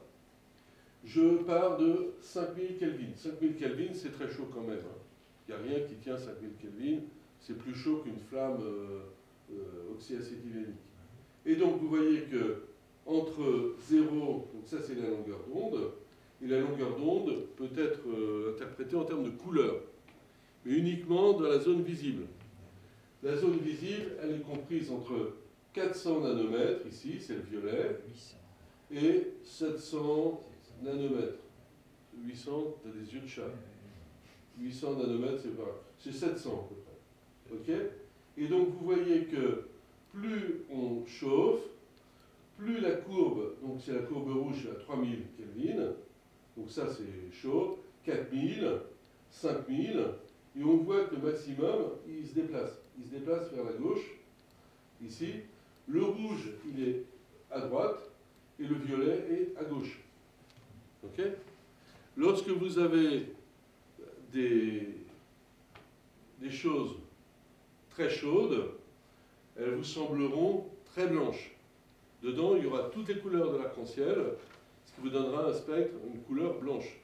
Je pars de 5000 Kelvin. 5000 Kelvin, c'est très chaud quand même. Il n'y a rien qui tient 5000 Kelvin. C'est plus chaud qu'une flamme oxyacétylénique. Et donc vous voyez que entre 0, donc ça c'est la longueur d'onde, et la longueur d'onde peut être interprétée en termes de couleur, mais uniquement dans la zone visible. La zone visible, elle est comprise entre 400 nanomètres, ici c'est le violet, et 700 nanomètres. 800, tu as des yeux de chat. 800 nanomètres, c'est 700 à peu près. Ok? Et donc vous voyez que plus on chauffe, plus la courbe, donc c'est la courbe rouge à 3000 Kelvin, donc ça c'est chaud, 4000, 5000, et on voit que le maximum, il se déplace. Il se déplace vers la gauche, ici. Le rouge, il est à droite, et le violet est à gauche. Ok? Lorsque vous avez des choses très chaudes, elles vous sembleront très blanches. Dedans, il y aura toutes les couleurs de l'arc-en-ciel, ce qui vous donnera un spectre, une couleur blanche.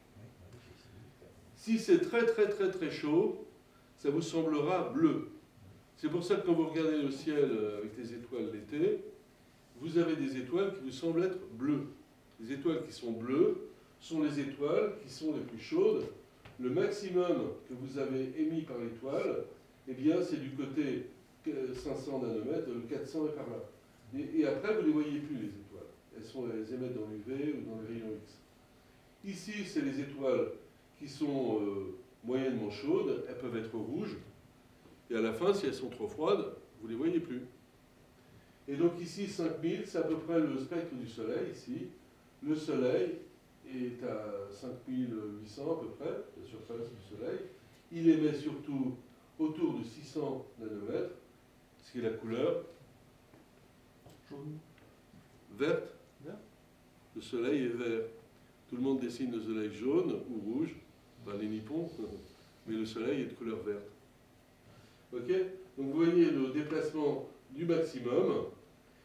Si c'est très très très très chaud, ça vous semblera bleu. C'est pour ça que quand vous regardez le ciel avec les étoiles l'été, vous avez des étoiles qui vous semblent être bleues. Les étoiles qui sont bleues sont les étoiles qui sont les plus chaudes. Le maximum que vous avez émis par l'étoile, eh bien, c'est du côté 500 nanomètres, le 400 est par là. Et après, vous ne les voyez plus, les étoiles. Elles émettent dans l'UV ou dans les rayons X. Ici, c'est les étoiles qui sont moyennement chaudes, elles peuvent être rouges. Et à la fin, si elles sont trop froides, vous ne les voyez plus. Et donc ici, 5000, c'est à peu près le spectre du Soleil, ici. Le Soleil est à 5800 à peu près, la surface du Soleil. Il émet surtout autour de 600 nanomètres, ce qui est la couleur jaune, verte. Le Soleil est vert. Tout le monde dessine le Soleil jaune ou rouge, ben les Nippons, mais le Soleil est de couleur verte. Ok? Donc vous voyez le déplacement du maximum,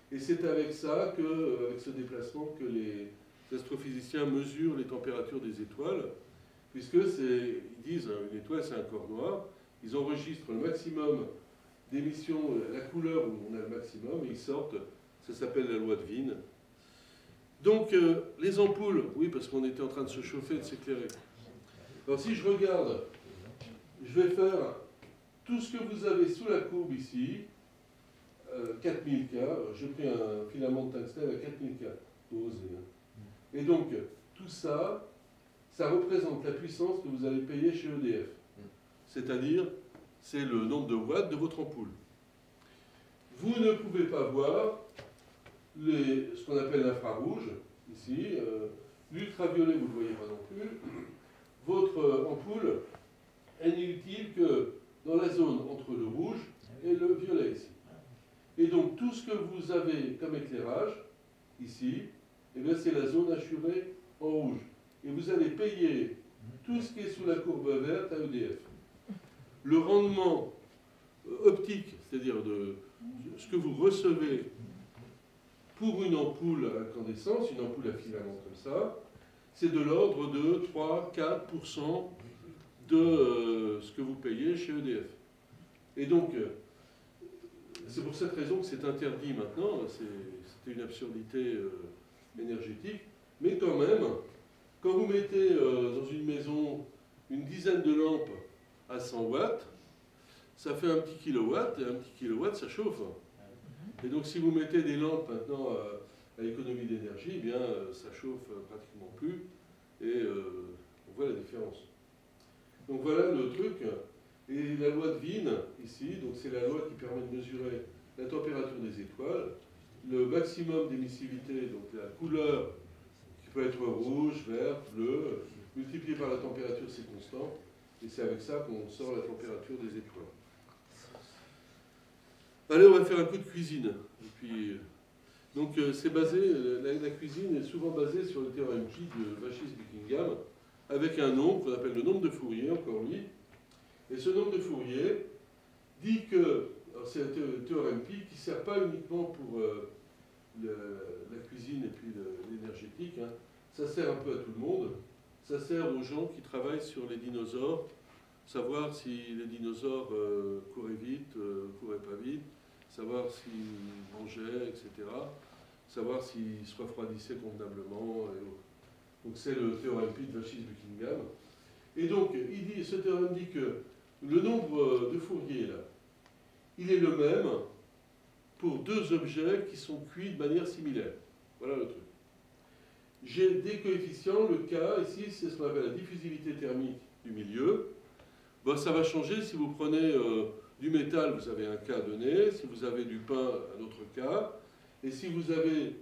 et c'est avec ça, avec ce déplacement, que les astrophysiciens mesurent les températures des étoiles, puisque ils disent une étoile c'est un corps noir, ils enregistrent le maximum d'émission, la couleur où on a le maximum, et ils sortent, ça s'appelle la loi de Wien. Donc les ampoules, oui parce qu'on était en train de se chauffer et de s'éclairer. Alors si je regarde, je vais faire tout ce que vous avez sous la courbe ici, 4000 K, j'ai pris un filament de tungstène à 4000 K, pour oser. Et donc, tout ça, ça représente la puissance que vous allez payer chez EDF. C'est-à-dire, c'est le nombre de watts de votre ampoule. Vous ne pouvez pas voir ce qu'on appelle l'infrarouge, ici, L'ultraviolet, vous ne le voyez pas non plus. Votre ampoule, elle n'est utile que dans la zone entre le rouge et le violet ici. Et donc tout ce que vous avez comme éclairage, ici, eh bien, c'est la zone assurée en rouge. Et vous allez payer tout ce qui est sous la courbe verte à EDF. Le rendement optique, c'est-à-dire de ce que vous recevez pour une ampoule à incandescence, une ampoule à filament comme ça, c'est de l'ordre de 3-4% de ce que vous payez chez EDF. Et donc, c'est pour cette raison que c'est interdit maintenant, c'était une absurdité énergétique, mais quand même, quand vous mettez dans une maison une dizaine de lampes à 100 watts, ça fait un petit kilowatt, et un petit kilowatt, ça chauffe. Et donc si vous mettez des lampes maintenant à économie d'énergie, eh bien ça chauffe pratiquement plus, et on voit la différence. Donc voilà le truc. Et la loi de Wien, ici, donc c'est la loi qui permet de mesurer la température des étoiles, le maximum d'émissivité, donc la couleur qui peut être rouge, vert, bleu, multiplié par la température, c'est constant, et c'est avec ça qu'on sort la température des étoiles. Allez, on va faire un coup de cuisine. Et puis, donc c'est basé, la cuisine est souvent basée sur le théorème Pi de Wachis-Buckingham, avec un nombre qu'on appelle le nombre de Fourier, encore lui. Et ce nombre de Fourier dit que, c'est un théorème Pi qui ne sert pas uniquement pour la cuisine et puis l'énergétique, hein. Ça sert un peu à tout le monde. Ça sert aux gens qui travaillent sur les dinosaures, savoir si les dinosaures couraient vite, couraient pas vite, savoir s'ils mangeaient, etc. Savoir s'ils se refroidissaient convenablement. Et autres. Donc c'est le théorème Pi de Wachis-Buckingham. Et donc, ce théorème dit que le nombre de Fourier, là, il est le même pour deux objets qui sont cuits de manière similaire. Voilà le truc. J'ai des coefficients, le K, ici, c'est ce qu'on appelle la diffusivité thermique du milieu. Bon, ça va changer si vous prenez du métal, vous avez un K donné, si vous avez du pain, un autre K, et si vous avez,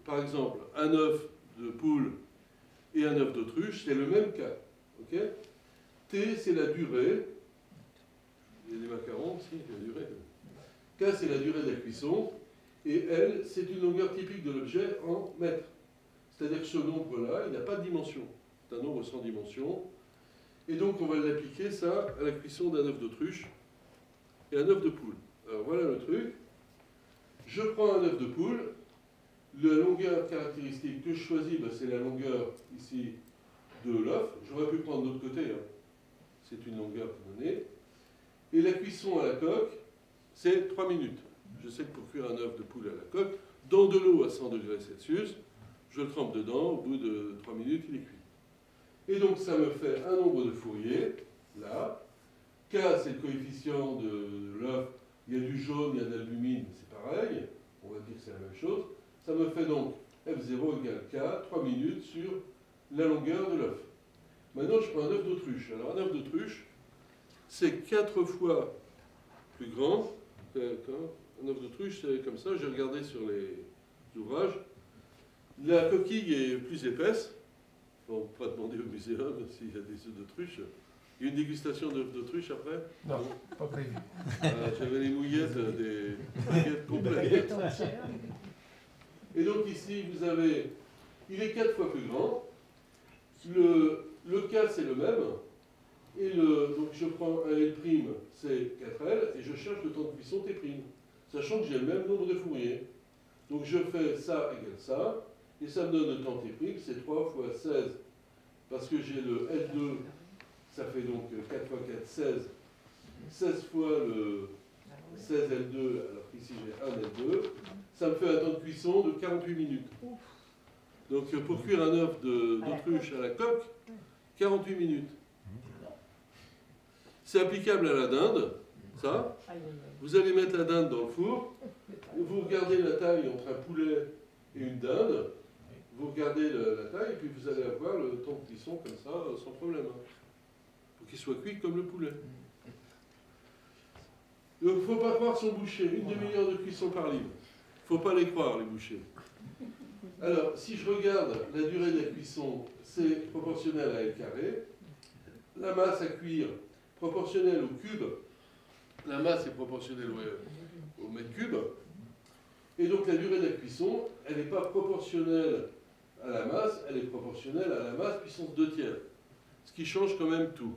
par exemple, un œuf de poule et un œuf d'autruche, c'est le même K. Okay. T, c'est la durée. Il y a des macarons aussi, la durée. K, c'est la durée de la cuisson. Et L, c'est une longueur typique de l'objet en mètres. C'est-à-dire que ce nombre-là, il n'a pas de dimension. C'est un nombre sans dimension. Et donc, on va l'appliquer, ça, à la cuisson d'un œuf d'autruche et un œuf de poule. Alors, voilà le truc. Je prends un œuf de poule. La longueur caractéristique que je choisis, ben, c'est la longueur, ici, de l'œuf. J'aurais pu prendre de l'autre côté. Hein. C'est une longueur donnée. Et la cuisson à la coque, c'est 3 minutes. Je sais que pour cuire un œuf de poule à la coque, dans de l'eau à 100 degrés Celsius, je le trempe dedans, au bout de 3 minutes, il est cuit. Et donc ça me fait un nombre de Fourier, là. K, c'est le coefficient de l'œuf. Il y a du jaune, il y a de l'albumine, c'est pareil. On va dire que c'est la même chose. Ça me fait donc F0 égale K, 3 minutes sur la longueur de l'œuf. Maintenant, je prends un œuf d'autruche. Alors un œuf d'autruche, c'est 4 fois plus grand. Un œuf d'autruche, c'est comme ça. J'ai regardé sur les ouvrages. La coquille est plus épaisse. Bon, on peut pas demander au muséum s'il y a des œufs d'autruche. Il y a une dégustation d'œufs d'autruche après? Non, pas prévu. J'avais les mouillettes des baguettes complètes. Et donc ici, vous avez... Il est 4 fois plus grand. Le K, c'est le même. Et donc je prends un L', c'est 4L, et je cherche le temps de cuisson T', sachant que j'ai le même nombre de Fourier. Donc je fais ça égale ça, et ça me donne le temps T', c'est 3 fois 16, parce que j'ai le L2, ça fait donc 4 fois 4, 16. 16 fois le 16 L2, alors qu'ici j'ai un L2, ça me fait un temps de cuisson de 48 minutes. Donc pour cuire un œuf d'autruche à la coque, 48 minutes. C'est applicable à la dinde, ça. Vous allez mettre la dinde dans le four, vous regardez la taille entre un poulet et une dinde, vous regardez la taille, et puis vous allez avoir le temps de cuisson comme ça, sans problème. Pour qu'il soit cuit comme le poulet. Il ne faut pas croire son boucher, une demi-heure de cuisson par livre. Il ne faut pas les croire, les bouchers. Alors, si je regarde la durée de la cuisson, c'est proportionnel à L carré. La masse à cuire, proportionnelle au cube. La masse est proportionnelle au mètre cube. Et donc la durée de la cuisson, elle n'est pas proportionnelle à la masse, elle est proportionnelle à la masse puissance 2 tiers. Ce qui change quand même tout.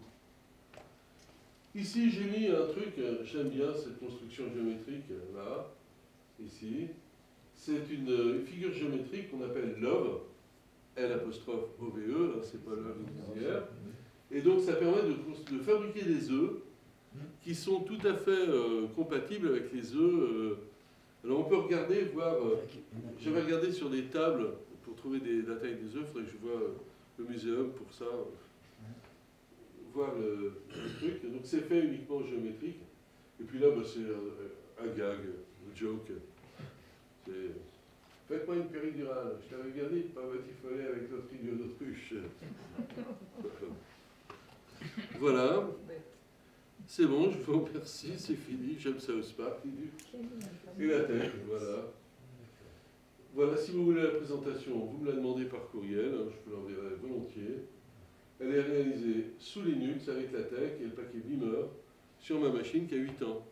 Ici, j'ai mis un truc, j'aime bien cette construction géométrique, là, ici. C'est une figure géométrique qu'on appelle LOVE, L'-OVE, c'est pas l'œuvre linéaire. Et donc ça permet de fabriquer des œufs qui sont tout à fait compatibles avec les œufs. Alors on peut regarder, voir. J'avais regardé sur des tables pour trouver la taille des œufs, il faudrait que je vois le muséum pour ça, voir le truc. Donc c'est fait uniquement géométrique. Et puis là, bah, c'est un gag, un joke. Faites-moi une péridurale. Je t'avais bien dit de ne pas batifoler avec notre idiot d'autruche. Voilà. C'est bon, je vous remercie, c'est fini. J'aime South Park, et la tête, voilà. Voilà, si vous voulez la présentation, vous me la demandez par courriel, hein, je vous l'enverrai volontiers. Elle est réalisée sous Linux avec la tech et le paquet Beamer sur ma machine qui a 8 ans.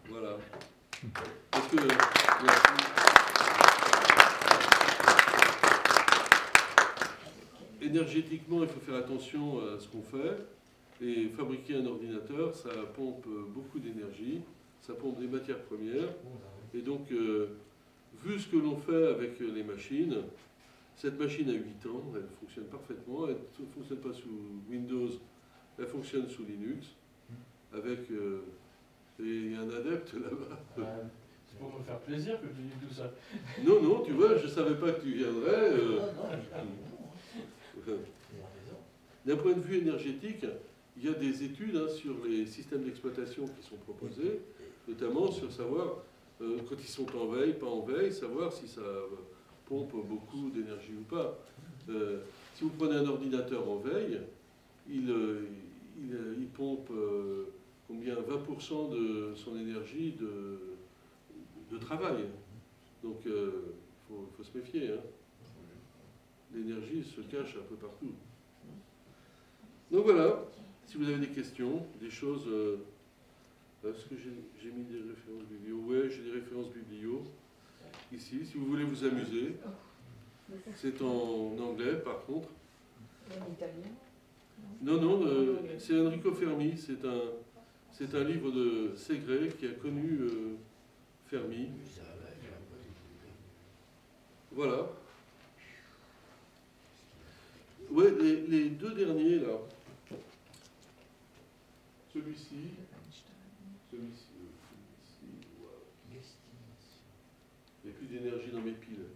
Voilà. Merci. Énergétiquement, il faut faire attention à ce qu'on fait. Et fabriquer un ordinateur, ça pompe beaucoup d'énergie, ça pompe des matières premières. Et donc, vu ce que l'on fait avec les machines, cette machine a 8 ans, elle fonctionne parfaitement, elle ne fonctionne pas sous Windows, elle fonctionne sous Linux, avec et un adepte là-bas. C'est pour me faire plaisir que tu dis tout ça. Non, non, tu vois, je ne savais pas que tu viendrais. D'un point de vue énergétique, il y a des études hein, sur les systèmes d'exploitation qui sont proposés, notamment sur savoir, quand ils sont en veille, pas en veille, savoir si ça pompe beaucoup d'énergie ou pas. Si vous prenez un ordinateur en veille, il pompe combien 20% de son énergie de travail. Donc il faut se méfier. Hein. L'énergie se cache un peu partout. Donc voilà, si vous avez des questions, des choses... Est-ce que j'ai mis des références biblio? Oui, j'ai des références biblio. Ici, si vous voulez vous amuser. C'est en anglais, par contre. En italien? Non, non, c'est Enrico Fermi. C'est un livre de Segre qui a connu Fermi. Voilà. Oui, les deux derniers, là. Celui-ci. Celui-ci. Wow. Il n'y a plus d'énergie dans mes piles.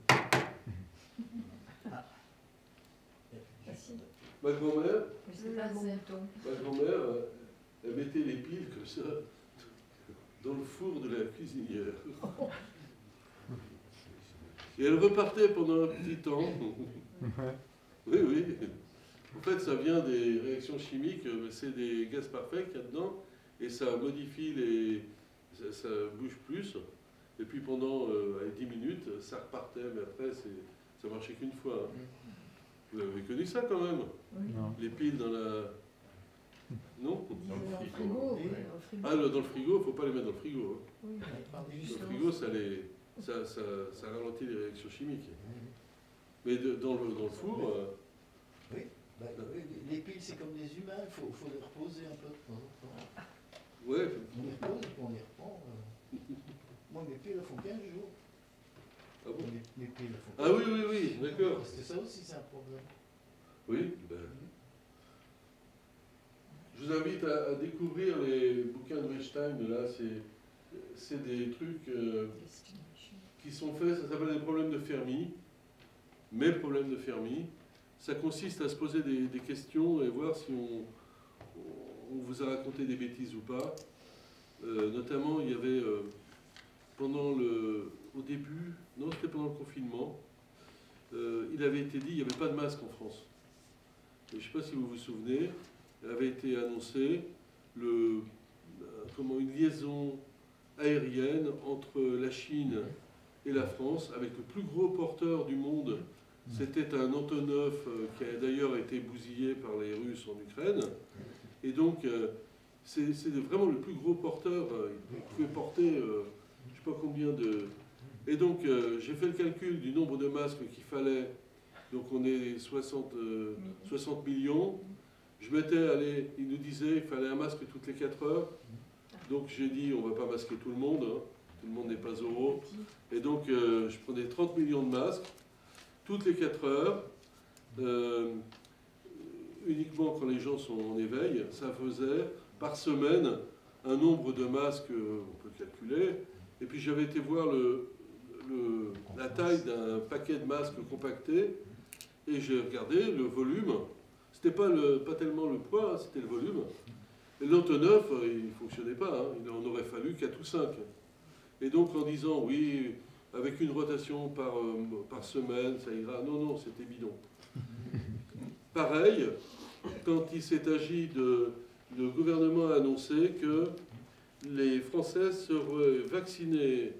Ma grand-mère, elle mettait les piles comme ça dans le four de la cuisinière. Et elle repartait pendant un petit temps. Oui, oui. En fait, ça vient des réactions chimiques, c'est des gaz parfaits qu'il y a dedans, et ça modifie ça bouge plus. Et puis pendant 10 minutes, ça repartait, mais après, ça marchait qu'une fois. Hein. Vous avez connu ça quand même? Non. Les piles dans la... Non? Dans le frigo. Ah, dans le frigo, il ne faut pas les mettre dans le frigo. Hein. Oui. Le frigo, ça ralentit les réactions chimiques. Mais dans le four... Oui, bah, les piles, c'est comme des humains, il faut les reposer un peu. Ouais. On les repose et puis on les reprend. Moi, mes piles, elles font 15 jours. Ah bon? Mes piles, elles font 15 Ah oui, oui, oui, d'accord. Parce que ça aussi, c'est un problème. Oui, ben... Je vous invite à découvrir les bouquins de Weinstein, là, c'est des trucs qui sont faits, ça s'appelle les problèmes de Fermi, mes problèmes de Fermi. Ça consiste à se poser des questions et voir si on vous a raconté des bêtises ou pas. Notamment, il y avait, au début, non, c'était pendant le confinement, il avait été dit qu'il n'y avait pas de masque en France. Et je ne sais pas si vous vous souvenez, il avait été annoncé une liaison aérienne entre la Chine et la France, avec le plus gros porteur du monde. C'était un Antonov qui a d'ailleurs été bousillé par les Russes en Ukraine. Et donc, c'est vraiment le plus gros porteur. Il pouvait porter, je ne sais pas combien de... Et donc, j'ai fait le calcul du nombre de masques qu'il fallait. Donc, on est 60 millions. Je m'étais allé, il nous disait qu'il fallait un masque toutes les 4 heures. Donc, j'ai dit, on ne va pas masquer tout le monde. Hein. Tout le monde n'est pas Zorro. Et donc, je prenais 30 millions de masques toutes les 4 heures. Uniquement quand les gens sont en éveil. Ça faisait, par semaine, un nombre de masques, on peut calculer. Et puis, j'avais été voir la taille d'un paquet de masques compactés et j'ai regardé le volume. C'était pas tellement le poids, hein, c'était le volume. Et l'Antonov, il ne fonctionnait pas. Hein. Il en aurait fallu 4 ou 5. Et donc en disant oui, avec une rotation par semaine, ça ira. Non, non, c'était bidon. Pareil, quand il s'est agi le gouvernement a annoncé que les Français seraient vaccinés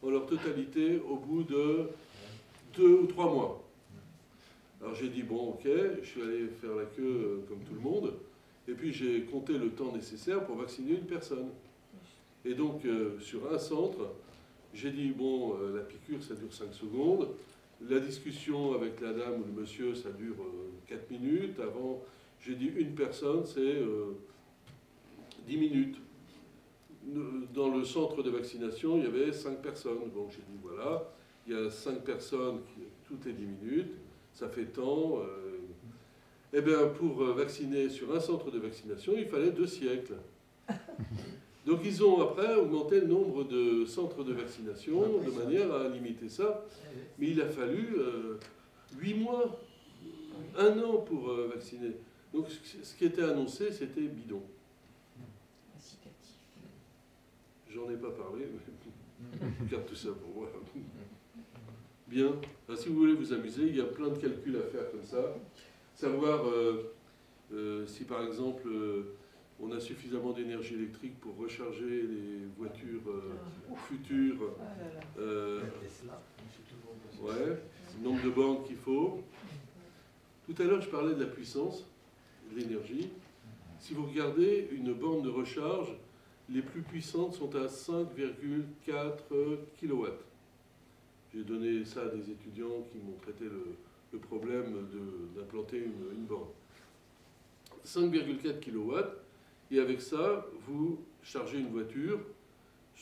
en leur totalité au bout de 2 ou 3 mois. Alors j'ai dit, bon, ok, je suis allé faire la queue comme tout le monde, et puis j'ai compté le temps nécessaire pour vacciner une personne. Et donc, sur un centre, j'ai dit, bon, la piqûre, ça dure 5 secondes, la discussion avec la dame ou le monsieur, ça dure 4 minutes, avant, j'ai dit, une personne, c'est 10 minutes. Dans le centre de vaccination, il y avait 5 personnes. Donc j'ai dit, voilà, il y a 5 personnes toutes les 10 minutes, ça fait tant. Eh bien, pour vacciner sur un centre de vaccination, il fallait 2 siècles. Donc ils ont après augmenté le nombre de centres de vaccination de manière à limiter ça. Mais il a fallu 8 mois, 1 an pour vacciner. Donc ce qui était annoncé, c'était bidon. J'en ai pas parlé, mais je garde tout ça pour moi. Bien. Alors, si vous voulez vous amuser, il y a plein de calculs à faire comme ça. Savoir si par exemple on a suffisamment d'énergie électrique pour recharger les voitures futures. Ouais, le nombre de bornes qu'il faut. Tout à l'heure, je parlais de la puissance, de l'énergie. Si vous regardez une borne de recharge, les plus puissantes sont à 5,4 kW. J'ai donné ça à des étudiants qui m'ont traité le problème d'implanter une borne. 5,4 kW, et avec ça, vous chargez une voiture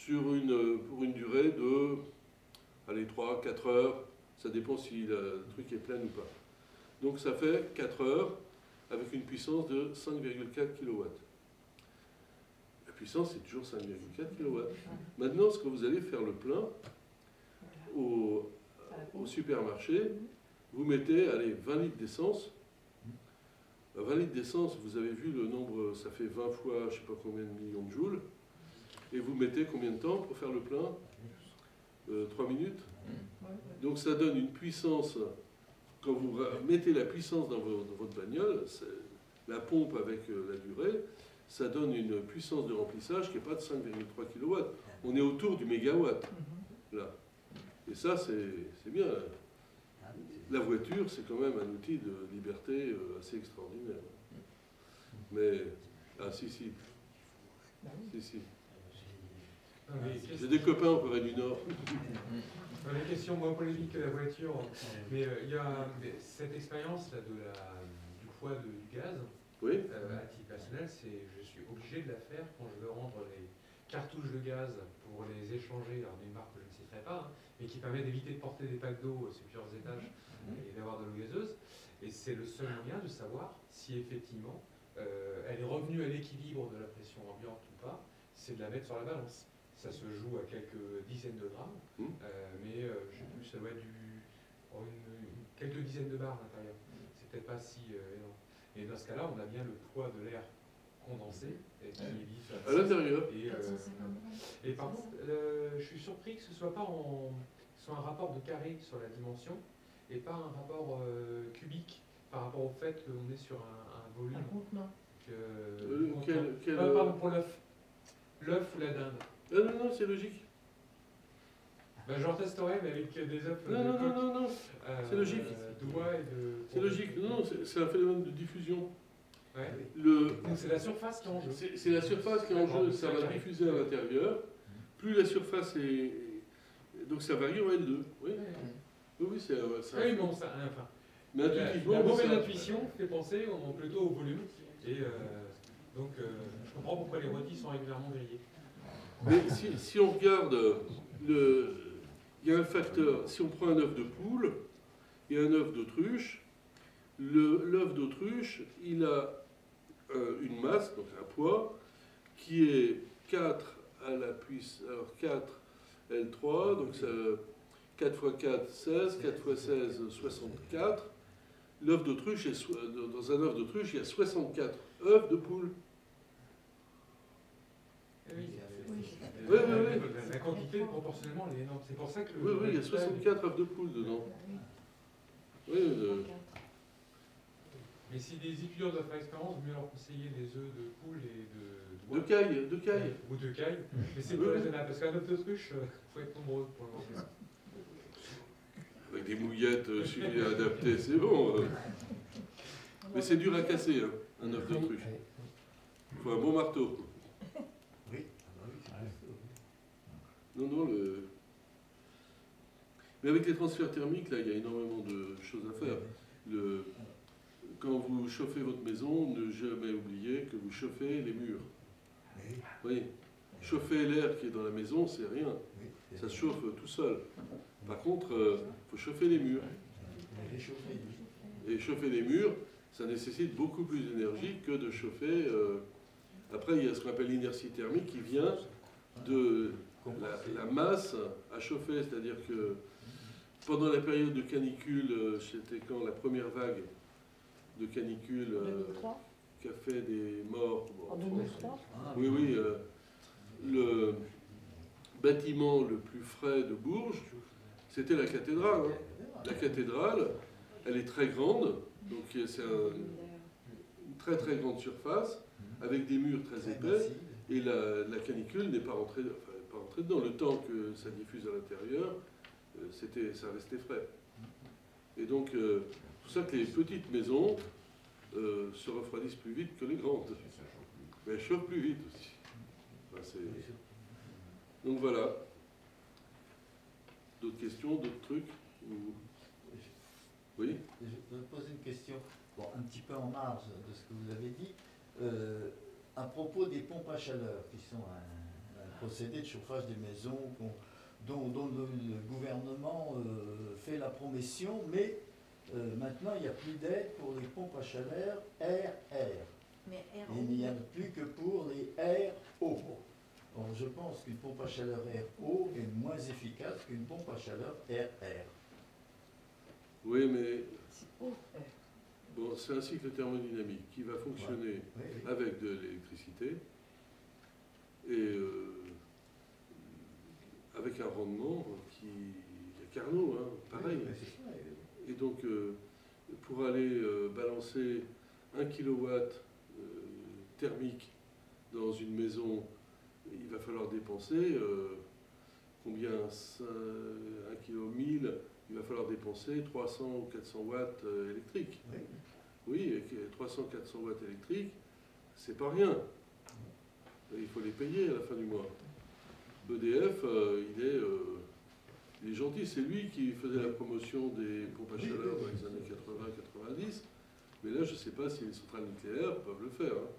pour une durée de 3-4 heures, ça dépend si le truc est plein ou pas. Donc ça fait 4 heures avec une puissance de 5,4 kW. La puissance, c'est toujours 5,4 kW. Maintenant, ce que vous allez faire le plein au supermarché, vous mettez 20 litres d'essence. 20 litres d'essence, vous avez vu le nombre, ça fait 20 fois, je ne sais pas combien de millions de joules. Et vous mettez combien de temps pour faire le plein 3 minutes. Donc ça donne une puissance, quand vous mettez la puissance dans votre bagnole, la pompe avec la durée, ça donne une puissance de remplissage qui n'est pas de 5,3 kW. On est autour du mégawatt, là. Et ça, c'est bien. La voiture, c'est quand même un outil de liberté assez extraordinaire. Mais, si. J'ai des copains en Corée du Nord. La question moins polémique que la voiture, mais il y a cette expérience-là du poids du gaz. Oui. À titre personnel, je suis obligé de la faire quand je veux rendre les cartouches de gaz pour les échanger, alors d'une marque que je ne citerai pas, hein, mais qui permet d'éviter de porter des packs d'eau sur plusieurs étages et d'avoir de l'eau gazeuse. Et c'est le seul moyen de savoir si effectivement elle est revenue à l'équilibre de la pression ambiante ou pas, c'est de la mettre sur la balance. Ça se joue à quelques dizaines de grammes, mais je sais plus, ça doit être quelques dizaines de bars à l'intérieur. C'est peut-être pas si énorme. Et dans ce cas-là, on a bien le poids de l'air condensé et qui est vif à l'intérieur. Et par contre, je suis surpris que ce soit pas soit un rapport de carré sur la dimension et pas un rapport cubique par rapport au fait qu'on est sur un volume. Un contenant. Pardon, pour l'œuf. L'œuf ou la dinde. Non, c'est logique. Bah, j'en testerai, mais avec des œufs Non, non, non, non, non. C'est logique. D'oie et de... C'est logique. Non, c'est un phénomène de diffusion. Ouais. Donc c'est la surface qui est en jeu. C'est la surface qui est en jeu, ça va diffuser à l'intérieur. Plus la surface est... Donc ça varie en L2. Oui, oui, oui c'est... Oui, bon, ça... Enfin, mais intuitivement... La mauvaise intuition fait penser plutôt au volume. Et donc, je comprends pourquoi les rôtis sont régulièrement grillés. Mais si on regarde, il y a un facteur, si on prend un œuf de poule et un œuf d'autruche, l'œuf d'autruche, il a une masse, donc un poids, qui est 4 à la puissance, alors 4 L3, donc ça, 4 x 4, 16, 4 x 16, 64. L'œuf d'autruche, dans un œuf d'autruche, il y a 64 œufs de poule. Oui, oui, oui. La quantité, proportionnellement, elle est énorme. C'est pour ça que... Oui, oui, il y a 64 œufs de poule dedans. Oui, mais si des étudiants doivent faire l'expérience, mieux leur conseiller des œufs de poule et de caille. De caille. Ou de caille. Mais c'est plus raisonnable, parce qu'un œuf d'autruche, il faut être nombreux pour le manger. Avec des mouillettes suivies adaptées, c'est bon. Mais c'est dur à casser, hein, un œuf d'autruche. Il faut un bon marteau. Oui. Non, non, mais avec les transferts thermiques, là, il y a énormément de choses à faire. Quand vous chauffez votre maison, ne jamais oublier que vous chauffez les murs. Oui. Chauffer l'air qui est dans la maison, c'est rien. Ça se chauffe tout seul. Par contre, il faut chauffer les murs. Et chauffer les murs, ça nécessite beaucoup plus d'énergie que de chauffer. Après, il y a ce qu'on appelle l'inertie thermique qui vient de la masse à chauffer. C'est-à-dire que pendant la période de canicule, c'était quand la première vague de canicule qui a fait des morts. En 2003 Oui, oui. Le bâtiment le plus frais de Bourges, c'était la cathédrale. Hein. La cathédrale, elle est très grande, donc c'est une très très grande surface, avec des murs très épais, et la canicule n'est pas rentrée, dedans. Le temps que ça diffuse à l'intérieur, ça restait frais. Et donc, c'est pour ça que les petites maisons se refroidissent plus vite que les grandes. Mais elles chauffent plus vite aussi. Enfin, donc voilà. D'autres questions, d'autres trucs Oui. Je vais poser une question, bon, un petit peu en marge de ce que vous avez dit, à propos des pompes à chaleur, qui sont un procédé de chauffage des maisons dont le gouvernement fait la promotion, mais maintenant il n'y a plus d'aide pour les pompes à chaleur RR. Mais Il n'y en a plus que pour les RO. Or, je pense qu'une pompe à chaleur RO est moins efficace qu'une pompe à chaleur RR. Oui, mais bon, c'est un cycle thermodynamique qui va fonctionner avec de l'électricité et avec un rendement qui est Carnot, hein, pareil. Et donc, pour aller balancer 1 kW thermique dans une maison, il va falloir dépenser combien 1 kg 1000, il va falloir dépenser 300 ou 400 watts électriques. Oui, 300-400 watts électriques, c'est pas rien. Il faut les payer à la fin du mois. EDF, il est gentil, c'est lui qui faisait la promotion des pompes à chaleur dans les années 80-90, mais là je ne sais pas si les centrales nucléaires peuvent le faire. Hein.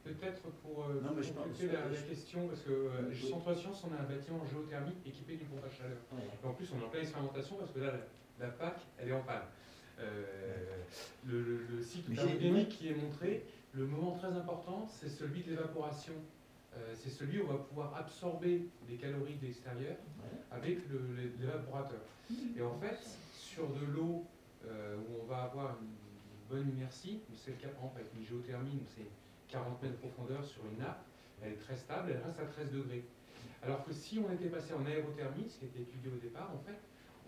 Peut-être pour compléter la question, parce que Centre Sciences, on a un bâtiment géothermique équipé d'une pompe à chaleur. Et en plus, on est en pleine expérimentation parce que là, la PAC, elle est en panne. Le cycle thermodynamique qui est montré, le moment très important, c'est celui de l'évaporation. C'est celui où on va pouvoir absorber des calories de l'extérieur avec l'évaporateur. Et en fait, sur de l'eau où on va avoir une bonne inertie, c'est le cas par exemple avec une géothermie, c'est 40 mètres de profondeur sur une nappe, elle est très stable, elle reste à 13 degrés. Alors que si on était passé en aérothermie, ce qui était étudié au départ, en fait,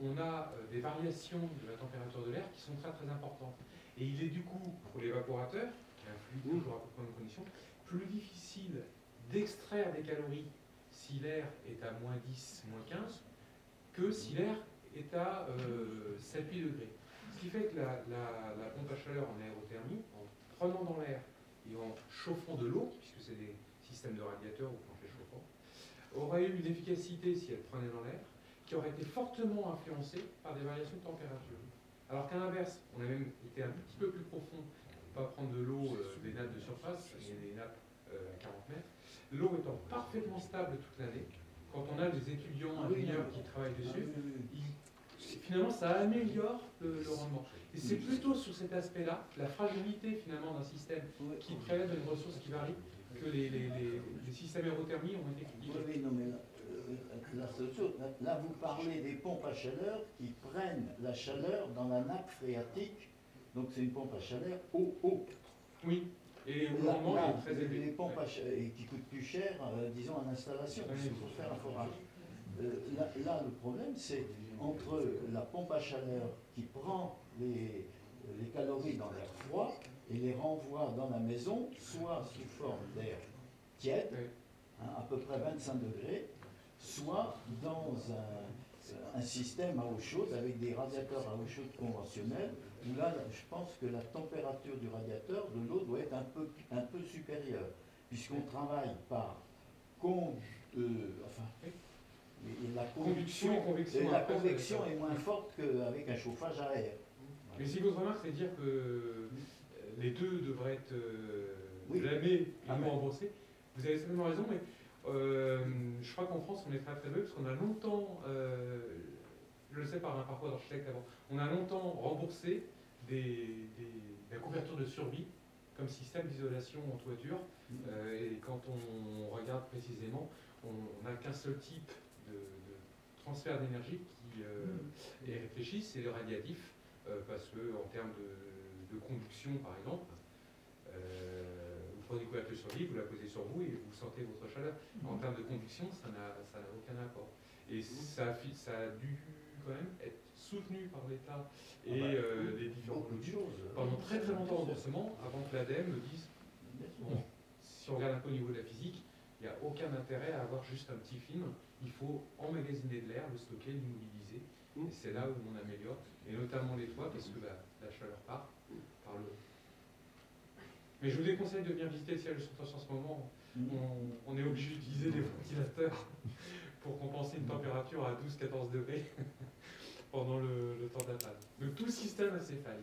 on a des variations de la température de l'air qui sont très très importantes. Et il est du coup, pour l'évaporateur, qui est un fluide toujours à peu près en condition, plus difficile d'extraire des calories si l'air est à moins 10, moins 15, que si l'air est à 7-8 degrés. Ce qui fait que la pompe à chaleur en aérothermie, en prenant dans l'air et en chauffant de l'eau, puisque c'est des systèmes de radiateurs ou planchers chauffants, aurait eu une efficacité, si elle prenait dans l'air, qui aurait été fortement influencée par des variations de température. Alors qu'à l'inverse, on a même été un petit peu plus profond, pour ne pas prendre de l'eau des nappes de surface, mais des nappes à 40 mètres, l'eau étant parfaitement stable toute l'année, quand on a des étudiants ingénieurs qui travaillent dessus, finalement ça améliore le rendement. Et c'est plutôt sur cet aspect-là, la fragilité finalement d'un système qui prélève une ressource qui varie, que les systèmes aérothermiques ont été critiqués. Oui, non, mais là, c'est autre chose. Là, vous parlez des pompes à chaleur qui prennent la chaleur dans la nappe phréatique. Donc c'est une pompe à chaleur eau. Oui, et le Là, rendement est très élevé. les pompes et qui coûtent plus cher, disons, en installation, parce qu'il faut faire un forage. Là, le problème, c'est entre la pompe à chaleur qui prend les calories dans l'air froid et les renvoie dans la maison, soit sous forme d'air tiède, à peu près 25 degrés, soit dans un système à eau chaude avec des radiateurs à eau chaude conventionnels, où là, je pense que la température du radiateur, de l'eau, doit être un peu supérieure, puisqu'on travaille par la convection est moins forte qu'avec un chauffage à air. Mais si votre remarque, c'est de dire que les deux devraient être blâmés et non remboursés, vous avez certainement raison, mais je crois qu'en France, on est très très peu, parce qu'on a longtemps, je le sais par un parcours d'architecte avant, on a longtemps remboursé la couverture de survie comme système d'isolation en toiture. Et quand on regarde précisément, on n'a qu'un seul type de transfert d'énergie qui est réfléchi, c'est le radiatif, parce que en termes de conduction, par exemple, vous prenez une couverture de survie, vous la posez sur vous et vous sentez votre chaleur. En termes de conduction, ça n'a aucun rapport. Et ça a dû quand même être soutenu par l'État et les différents produits pendant très très longtemps en remboursement, avant que l'ADEME dise bon, si on regarde un peu au niveau de la physique, il n'y a aucun intérêt à avoir juste un petit film, il faut emmagasiner de l'air, le stocker, l'immobiliser, et c'est là où on améliore, et notamment les toits, parce que la chaleur part par le haut. Mais je vous déconseille de venir visiter le siège de Santos en ce moment, on est obligé d'utiliser des ventilateurs pour compenser une température à 12-14 degrés pendant le temps d'attente. Donc tout le système a ses failles.